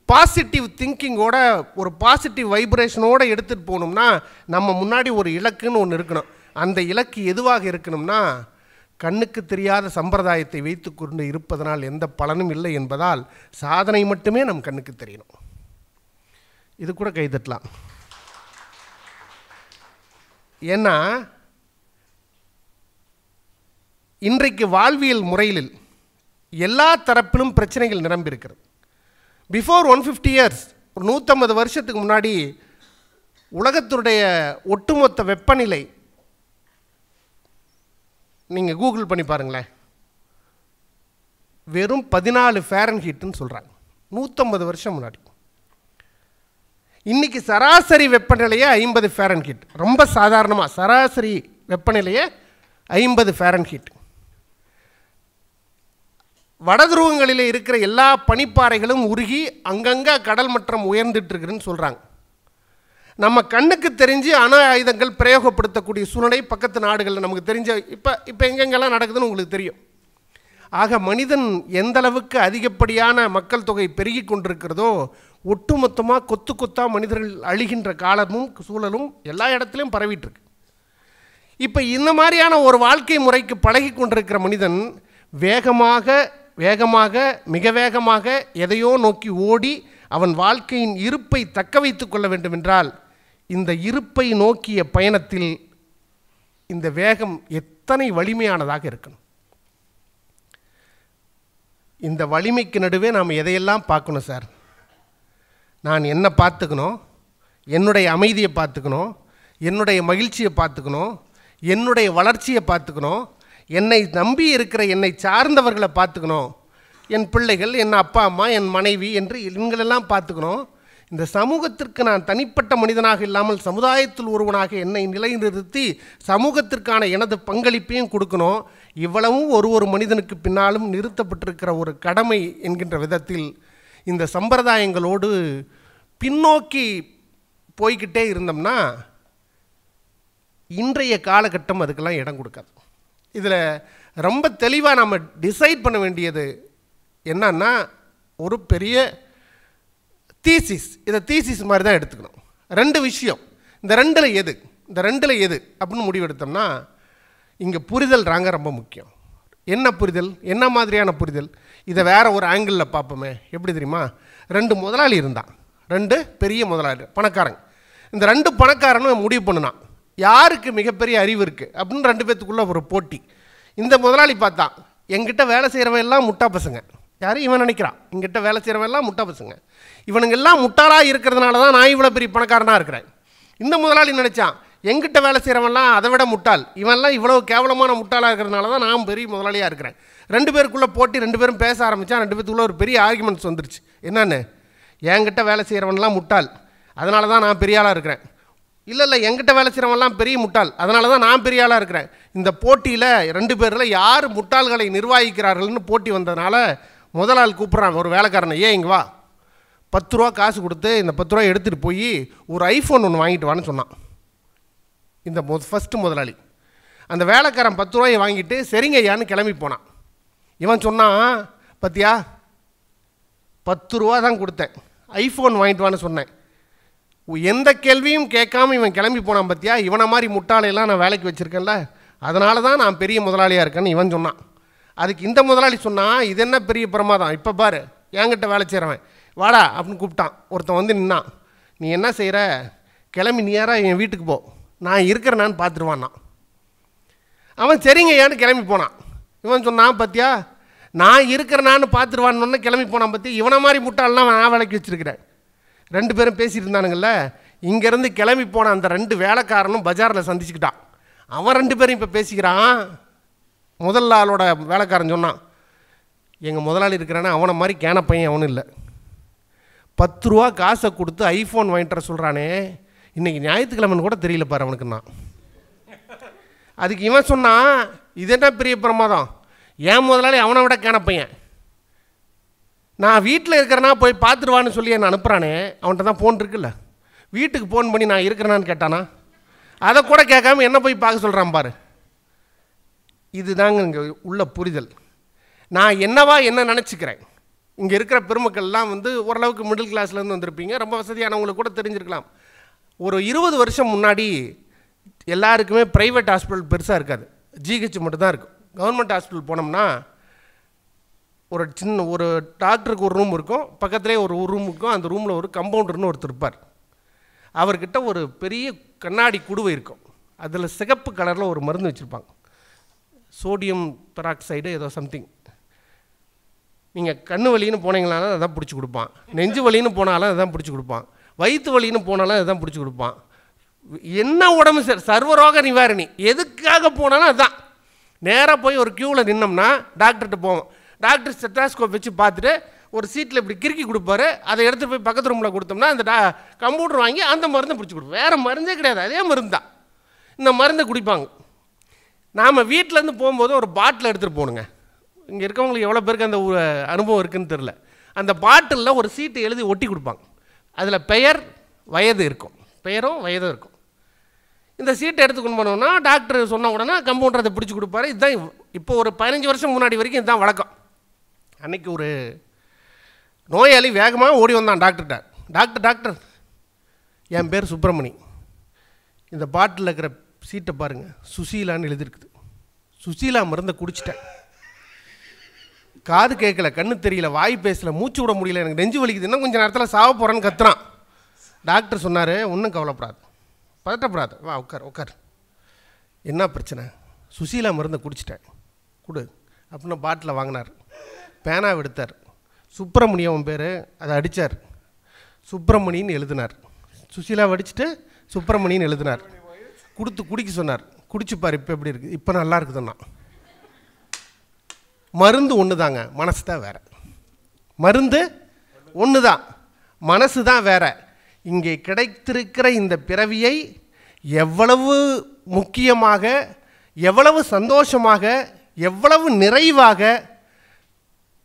பாசிட்டிவ் திங்கிங்கோட, ஒரு பாசிட்டிவ் வைப்ரேஷனோடு எடுத்துகிட்டு போகணும்னா நம்ம முன்னாடி ஒரு இலக்குன்னு ஒன்று இருக்கணும். அந்த இலக்கு எதுவாக இருக்கணும்னா, கண்ணுக்கு தெரியாத சம்பிரதாயத்தை வைத்து கொண்டு இருப்பதனால் எந்த பலனும் இல்லை என்பதால் சாதனை மட்டுமே நம் கண்ணுக்கு தெரியணும். இது கூட கைதட்டலாம். ஏன்னா இன்றைக்கு வாழ்வியல் முறையில் எல்லா தரப்பிலும் பிரச்சனைகள் நிரம்பி இருக்கிறது. பிஃபோர் 150 இயர்ஸ், ஒரு 150 வருஷத்துக்கு முன்னாடி உலகத்துடைய ஒட்டுமொத்த வெப்பநிலை நீங்கள் கூகுள் பண்ணி பாருங்களேன், வெறும் 14 ஃபாரன்ஹீட்னு சொல்கிறாங்க. 150 வருஷம் முன்னாடி. இன்றைக்கி சராசரி வெப்பநிலையே 50 ஃபாரன்ஹீட். ரொம்ப சாதாரணமாக சராசரி வெப்பநிலையே 50 ஃபாரன்ஹீட். வடதுருவங்களில் இருக்கிற எல்லா பனிப்பாறைகளும் உருகி அங்கங்கே கடல் மட்டம் உயர்ந்துட்டு இருக்குன்னு சொல்கிறாங்க. நம்ம கண்ணுக்கு தெரிஞ்சு அணு ஆயுதங்கள் பிரயோகப்படுத்தக்கூடிய சூழ்நிலை பக்கத்து நாடுகளில் நமக்கு தெரிஞ்ச இப்போ எங்கெங்கெல்லாம் நடக்குதுன்னு உங்களுக்கு தெரியும். ஆக மனிதன் எந்த அளவுக்கு அதிகப்படியான மக்கள் தொகை பெருகி கொண்டிருக்கிறதோ ஒட்டுமொத்தமாக கொத்து கொத்தாக மனிதர்கள் அழிகின்ற காலமும் சூழலும் எல்லா இடத்துலையும் பரவிட்டுருக்கு. இப்போ இந்த மாதிரியான ஒரு வாழ்க்கை முறைக்கு பழகி கொண்டிருக்கிற மனிதன் மிக வேகமாக எதையோ நோக்கி ஓடி அவன் வாழ்க்கையின் இருப்பை தக்க வைத்து கொள்ள வேண்டும் என்றால், இந்த இருப்பை நோக்கிய பயணத்தில் இந்த வேகம் எத்தனை வலிமையானதாக இருக்கணும். இந்த வலிமைக்கு நடுவே நாம் எதையெல்லாம் பார்க்கணும் சார்? நான் என்னை பார்த்துக்கணும், என்னுடைய அமைதியை பார்த்துக்கணும், என்னுடைய மகிழ்ச்சியை பார்த்துக்கணும், என்னுடைய வளர்ச்சியை பார்த்துக்கணும், என்னை நம்பி இருக்கிற என்னை சார்ந்தவர்களை பார்த்துக்கணும், என் பிள்ளைகள், என் அப்பா அம்மா, என் மனைவி என்று இவங்களெல்லாம் பார்த்துக்கணும். இந்த சமூகத்திற்கு நான் தனிப்பட்ட மனிதனாக இல்லாமல் சமுதாயத்தில் ஒருவனாக என்னை நிலைநிறுத்தி சமூகத்திற்கான எனது பங்களிப்பையும் கொடுக்கணும். இவ்வளவும் ஒரு மனிதனுக்கு பின்னாலும் நிறுத்தப்பட்டிருக்கிற ஒரு கடமை என்கின்ற விதத்தில் இந்த சம்பிரதாயங்களோடு பின்னோக்கி போய்கிட்டே இருந்தோம்னா இன்றைய காலகட்டம் அதுக்கெல்லாம் இடம் கொடுக்காது. இதில் ரொம்ப தெளிவாக நம்ம டிசைட் பண்ண வேண்டியது என்னன்னா, ஒரு பெரிய தீசிஸ், இதை தீசிஸ் மாதிரி தான் எடுத்துக்கணும். 2 விஷயம், இந்த ரெண்டில் எது அப்படின்னு முடிவெடுத்தோம்னா இங்கே புரிதல் ரொம்ப முக்கியம். என்ன புரிதல், என்ன மாதிரியான புரிதல்? இதை வேறு ஒரு ஆங்கிளில் பார்ப்போமே. எப்படி தெரியுமா? 2 முதலாளி இருந்தான், 2 பெரிய முதலாளி, பணக்காரங்க. இந்த 2 பணக்காரனும் முடிவு பண்ணுனான் யாருக்கு மிகப்பெரிய அறிவு இருக்குது அப்படின்னு. 2 பேத்துக்குள்ளே ஒரு போட்டி. இந்த முதலாளி பார்த்தான், எங்கிட்ட வேலை செய்கிறவன் எல்லாம் முட்டா பசங்க. யாரும் இவன் நினைக்கிறான், எங்கிட்ட வேலை செய்கிறவன் எல்லாம் முட்டா பசங்க, இவனுங்க எல்லாம் முட்டாளாக இருக்கிறதுனால தான் நான் இவ்வளோ பெரிய பணக்காரனாக இருக்கிறேன். இந்த முதலாளி நினச்சான், எங்கிட்ட வேலை செய்கிறவன்லாம் அதை விட முட்டாள், இவன்லாம் இவ்வளோ கேவலமான முட்டாளாக இருக்கிறதுனால தான் நான் பெரிய முதலாளியாக இருக்கிறேன். 2 பேருக்குள்ளே போட்டி, 2 பேரும் பேச ஆரம்பித்தான். 2 பேத்துக்குள்ளே ஒரு பெரிய ஆர்குமெண்ட்ஸ் வந்துருச்சு. என்னன்னு, என்கிட்ட வேலை செய்கிறவன்லாம் முட்டாள், அதனால தான் நான் பெரிய ஆளாக இருக்கிறேன். இல்லை எங்கிட்ட வேலை செய்கிறவன்லாம் பெரிய முட்டாள், அதனால தான் நான் பெரிய ஆளாக இருக்கிறேன். இந்த போட்டியில் 2 பேரில் யார் முட்டாள்களை நிர்வகிக்கிறார்கள்னு போட்டி வந்ததுனால முதலாள் கூப்பிட்றான் ஒரு வேலைக்காரனை, இங்கே வா, 10 ரூபா காசு கொடுத்து இந்த 10 ரூபா எடுத்துகிட்டு போய் ஒரு ஐஃபோன் ஒன்று வாங்கிட்டு வான்னு சொன்னான் இந்த ஃபஸ்ட்டு முதலாளி. அந்த வேலைக்காரன் 10 ரூபாயை வாங்கிட்டு சரிங்க ஐயான்னு கிளம்பி போனான். இவன் சொன்னான், பத்தியா 10 ரூபா தான் கொடுத்தேன், ஐஃபோன் வாங்கிட்டு வான்னு சொன்னேன். எந்த கேள்வியும் கேட்காம இவன் கிளம்பி போனான். பத்தியா, இவனை மாதிரி முட்டாளையெல்லாம் நான் வேலைக்கு வச்சுருக்கேன்ல, அதனால தான் நான் பெரிய முதலாளியாக இருக்கேன்னு இவன் சொன்னான். அதுக்கு இந்த முதலாளி சொன்னான், இது என்ன பெரிய பிரமாதம், இப்போ பாரு என்கிட்ட வேலை செய்கிறவன் வாடா அப்படின்னு கூப்பிட்டான். ஒருத்தன் வந்து நின்னான், நீ என்ன செய்கிற, கிளம்பி நேராக என் வீட்டுக்கு போ, நான் இருக்கிறேனான்னு பார்த்துருவான்னா. அவன் சரிங்க ஏன்னு கிளம்பி போனான். இவன் சொன்னான், பார்த்தியா நான் இருக்கிறேனான்னு பார்த்துருவான்னு கிளம்பி போனான். பற்றி இவனை மாதிரி முட்டாள்லாம் நான் வேலைக்கு வச்சுருக்கிறேன். 2 பேரும் பேசிகிட்டு இருந்தானுங்கள்ல, இங்கேருந்து கிளம்பி போன அந்த 2 வேலைக்காரனும் பஜாரில் சந்திச்சுக்கிட்டான். அவன் 2 பேரும் இப்போ பேசிக்கிறான். முதல் ஆளோட வேலைக்காரன் சொன்னான், எங்கள் முதலாளி இருக்கிறானே அவனை மாதிரி கேன பையன் அவனும் இல்லை. 10 ரூபா காசை கொடுத்து ஐஃபோன் வாங்கிட்டு சொல்கிறானே, இன்றைக்கி ஞாயிற்றுக்கிழமைன்னு கூட தெரியல பாரு அவனுக்குன்னா. அதுக்கு இவன் சொன்னான், இது என்ன பெரிய பிரமாதம், ஏன் முதலாளி அவனை விட கேன பையன், நான் வீட்டில் இருக்கிறேன்னா போய் பார்த்துருவான்னு சொல்லி என்னை அனுப்புகிறானே, அவன்கிட்ட தான் ஃபோன் இருக்குல்ல, வீட்டுக்கு ஃபோன் பண்ணி நான் இருக்கிறேனான்னு கேட்டானா, அதை கூட கேட்காம என்ன போய் பார்க்க சொல்கிறான் பாரு. இதுதாங்க இங்கே உள்ள புரிதல். நான் என்ன நினச்சிக்கிறேன், இங்கே இருக்கிற பெருமக்கள்லாம் வந்து ஓரளவுக்கு மிடில் கிளாஸ்லேருந்து வந்திருப்பீங்க, ரொம்ப வசதியானவங்களுக்கு கூட தெரிஞ்சிருக்கலாம். ஒரு 20 வருஷம் முன்னாடி எல்லாருக்குமே ப்ரைவேட் ஹாஸ்பிட்டல் பெருசாக இருக்காது, ஜிஹெச் மட்டும்தான் இருக்கும். கவர்மெண்ட் ஹாஸ்பிட்டல் போனோம்னா ஒரு டாக்டருக்கு ஒரு ரூம் இருக்கும், பக்கத்துலேயே ஒரு ரூம் இருக்கும். அந்த ரூமில் ஒரு கம்பவுண்டர்னு ஒருத்தர் இருப்பார். அவர்கிட்ட ஒரு பெரிய கண்ணாடி குடுவை இருக்கும், அதில் சிகப்பு கலரில் ஒரு மருந்து வச்சுருப்பாங்க, சோடியம் பெராக்சைடு ஏதோ சம்திங். நீங்கள் கண்ணு வலின்னு போனீங்களாலும் அதான் பிடிச்சி கொடுப்பான், நெஞ்சு வலின்னு போனாலும் அதான் பிடிச்சி கொடுப்பான், வயிற்று வலின்னு போனாலும் அதான் பிடிச்சி கொடுப்பான். என்ன உடம்பு சர்வரோக நிவாரணி எதுக்காக போனாலும் அதுதான். நேராக போய் ஒரு க்யூவில் நின்னோம்னா டாக்டர்கிட்ட போவோம். டாக்டர் ஸ்டெத்தாஸ்கோப் வச்சு பார்த்துட்டு ஒரு சீட்டில் இப்படி கிறுக்கி கொடுப்பாரு. அதை எடுத்துகிட்டு போய் பக்கத்து ரூமில் கொடுத்தோம்னா அந்த கம்ப்யூட்டர் வாங்கி அந்த மருந்தை பிடிச்சி கொடுப்போம். வேறு மருந்தே கிடையாது, அதே மருந்து தான். இந்த மருந்தை குடிப்பாங்க. நாம் வீட்டிலேருந்து போகும்போது ஒரு பாட்டில் எடுத்துகிட்டு போகணுங்க. இங்கே இருக்கவங்களுக்கு எவ்வளோ பேருக்கு அந்த அனுபவம் இருக்குதுன்னு தெரில. அந்த பாட்டிலில் ஒரு சீட்டு எழுதி ஒட்டி கொடுப்பாங்க. அதில் பெயர் வயது இருக்கும், பெயரும் வயதும் இருக்கும். இந்த சீட்டை எடுத்துக்கொண்டு போனோம்னா டாக்டர் சொன்ன உடனே கம்பவுண்டர் அதை பிடிச்சி கொடுப்பாரு. இதுதான் இப்போ ஒரு 15 வருஷம் முன்னாடி வரைக்கும் இதுதான் வழக்கம். அன்றைக்கி ஒரு நோயாளி வேகமாக ஓடி வந்தான் டாக்டர்கிட்ட. டாக்டர் என் பேர் சுப்பிரமணி, இந்த பாட்டில் இருக்கிற சீட்டை பாருங்கள், சுசீலான்னு எழுதியிருக்குது, சுசீலா மருந்தை குடிச்சிட்டேன், காது கேட்கல, கண்ணு தெரியல, வாய் பேசல, மூச்சு விட முடியல, எனக்கு நெஞ்சு வலிக்குது, இன்னும் கொஞ்சம் நேரத்தில் சாவ போகிறேன்னு கத்துறான். டாக்டர் சொன்னார், ஒன்றும் கவலைப்படாது, பதட்டப்படாது, வா உட்கார், என்ன பிரச்சனை, சுசீலா மருந்தை குடிச்சிட்டேன், கொடு அப்படின்னு பாட்டில் வாங்கினார். பேனாவை எடுத்தார், சுப்பிரமணியம் பேர், அதை அடித்தார், சுப்பிரமணின்னு எழுதினார். சுசீலாவை அடிச்சுட்டு சுப்பிரமணின்னு எழுதினார். கொடுத்து குடிக்க சொன்னார். குடிச்சுப்பார், இப்போ எப்படி இருக்குது, இப்போ நல்லா இருக்குதுன்னா. மருந்து ஒன்று தாங்க, மனசு தான் வேறு. மருந்து ஒன்று தான், மனசு தான் வேறு. இங்கே கிடைத்திருக்கிற இந்த பிறவியை எவ்வளவு முக்கியமாக, எவ்வளவு சந்தோஷமாக, எவ்வளவு நிறைவாக,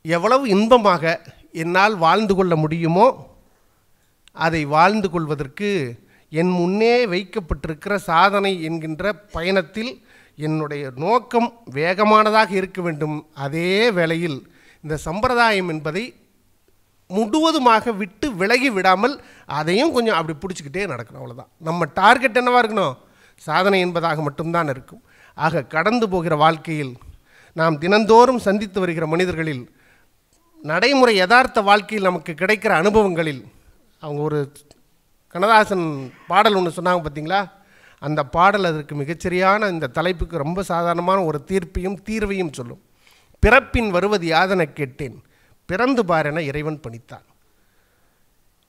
எவ்வளவு இன்பமாக என்னால் வாழ்ந்து கொள்ள முடியுமோ அதை வாழ்ந்து கொள்வதற்கு என் முன்னே வைக்கப்பட்டிருக்கிற சாதனை என்கின்ற பயணத்தில் என்னுடைய நோக்கம் வேகமானதாக இருக்க வேண்டும். அதே வேளையில் இந்த சம்பிரதாயம் என்பதை முழுவதுமாக விட்டு விலகி விடாமல் அதையும் கொஞ்சம் அப்படி பிடிச்சிக்கிட்டே நடக்கணும், அவ்வளோதான். நம்ம டார்கெட் என்னவாக இருக்கணும், சாதனை என்பதாக மட்டும்தான் இருக்கும். ஆக கடந்து போகிற வாழ்க்கையில் நாம் தினந்தோறும் சந்தித்து வருகிற மனிதர்களில், நடைமுறை யதார்த்த வாழ்க்கையில் நமக்கு கிடைக்கிற அனுபவங்களில், அவங்க ஒரு கண்ணதாசன் பாடல் ஒன்று சொன்னாங்க பார்த்தீங்களா, அந்த பாடல் அதற்கு மிகச்சரியான இந்த தலைப்புக்கு ரொம்ப சாதாரணமான ஒரு தீர்ப்பையும் தீர்வையும் சொல்லும். பிறப்பின் வருவது யாதனை கேட்டேன், பிறந்து பாரென இறைவன் பணித்தான்.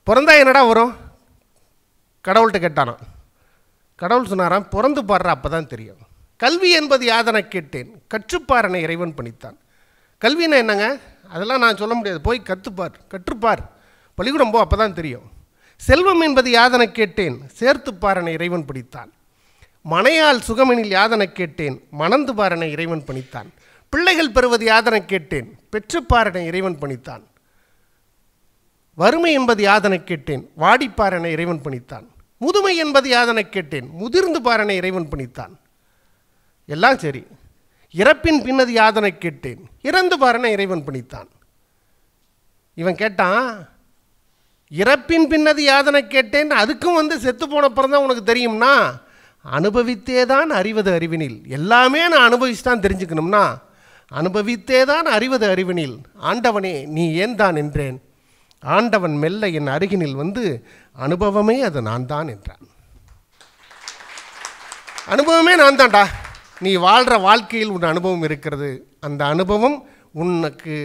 பிறந்தா என்னடா வரும், கடவுள்கிட்ட கேட்டானா, கடவுள் சொன்னாராம் பிறந்து பாடுற அப்போ தான் தெரியும். கல்வி என்பது யாதனை கேட்டேன், கற்றுப்பாரென இறைவன் பணித்தான். கல்வின்னா என்னங்க, அதெல்லாம் நான் சொல்ல முடியாது, போய் கற்றுப்பார், பள்ளிக்கூடம் போ, அப்போ தான் தெரியும். செல்வம் என்பது யாதனை கேட்டேன், சேர்த்துப்பாரென இறைவன் பணித்தான். மனையால் சுகமெனில் யாதனை கேட்டேன், மணந்து பாரென இறைவன் பணித்தான். பிள்ளைகள் பெறுவது யாதனை கேட்டேன், பெற்றுப்பாரென இறைவன் பணித்தான். வறுமை என்பது யாதனை கேட்டேன், வாடிப்பாரென இறைவன் பணித்தான். முதுமை என்பது யாதனை கேட்டேன், முதிர்ந்து பாரென இறைவன் பணித்தான். எல்லாம் சரி. இறப்பின் பின்னது யாதனை கேட்டேன், இறந்து பாரென இறைவன் பணித்தான். இவன் கேட்டான், இறப்பின் பின்னது யாதனை கேட்டேன், அதுக்கும் செத்து போன பிறந்தான் உனக்கு தெரியும்னா, அனுபவித்தே தான் அறிவது அறிவினில், எல்லாமே நான் அனுபவிச்சு தான் தெரிஞ்சுக்கணும்னா, அனுபவித்தே தான் அறிவது அறிவினில், ஆண்டவனே நீ ஏன் தான் என்றேன், ஆண்டவன் மெல்ல என் அருகினில் அனுபவமே அது நான் தான் என்றான். அனுபவமே நான் தான்டா. நீ வாழ்கிற வாழ்க்கையில் உன் அனுபவம் இருக்கிறது. அந்த அனுபவம் உனக்கு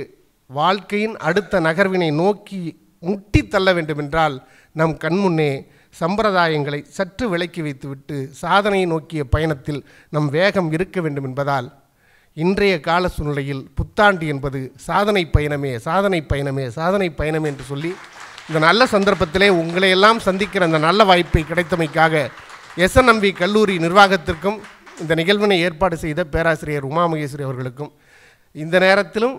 வாழ்க்கையின் அடுத்த நகர்வினை நோக்கி முட்டி தள்ள வேண்டுமென்றால் நம் கண்முன்னே சம்பிரதாயங்களை சற்று விலக்கி வைத்துவிட்டு சாதனையை நோக்கிய பயணத்தில் நம் வேகம் இருக்க வேண்டும் என்பதால் இன்றைய கால சூழ்நிலையில் புத்தாண்டு என்பது சாதனை பயணமே, சாதனை பயணமே, சாதனை பயணமே என்று சொல்லி இந்த நல்ல சந்தர்ப்பத்திலே உங்களையெல்லாம் சந்திக்கிற அந்த நல்ல வாய்ப்பை கிடைத்தமைக்காக SNMV கல்லூரி நிர்வாகத்திற்கும் இந்த நிகழ்வினை ஏற்பாடு செய்த பேராசிரியர் உமாமகேஸ்வரி அவர்களுக்கும் இந்த நேரத்திலும்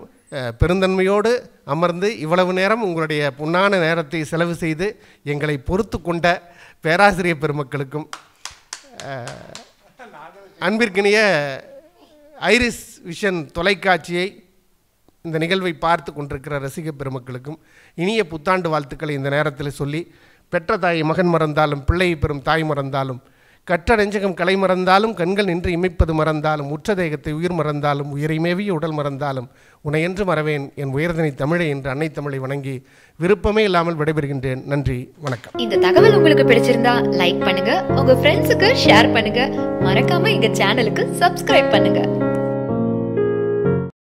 பெருந்தன்மையோடு அமர்ந்து இவ்வளவு நேரம் உங்களுடைய பொன்னான நேரத்தை செலவு செய்து எங்களை பொறுத்து கொண்ட பேராசிரியர் பெருமக்களுக்கும் அன்பிற்கினிய ஐரிஸ் விஷன் தொலைக்காட்சியை இந்த நிகழ்வை பார்த்து கொண்டிருக்கிற ரசிக பெருமக்களுக்கும் இனிய புத்தாண்டு வாழ்த்துக்களை இந்த நேரத்தில் சொல்லி, பெற்ற தாயை மகன் மறந்தாலும் பிள்ளையை பெறும் தாய் மறந்தாலும் கற்ற நெஞ்சகம் கலை மறந்தாலும் கண்கள் நின்று இமைப்பது மறந்தாலும் உற்ற தேகத்தை உயிர் மறந்தாலும் உயிரை மேவிய உடல் மறந்தாலும் உன்னை என்று மறவேன் என் உயர்தனை தமிழை என்று அன்னை தமிழை வணங்கி விருப்பமே இல்லாமல் விடைபெறுகின்றேன். நன்றி, வணக்கம். இந்த தகவல் உங்களுக்கு பிடிச்சிருந்தா லைக் பண்ணுங்க, உங்க ஃப்ரெண்ட்ஸுக்கு ஷேர் பண்ணுங்க, மறக்காம எங்க சேனலுக்கு சப்ஸ்கிரைப் பண்ணுங்க.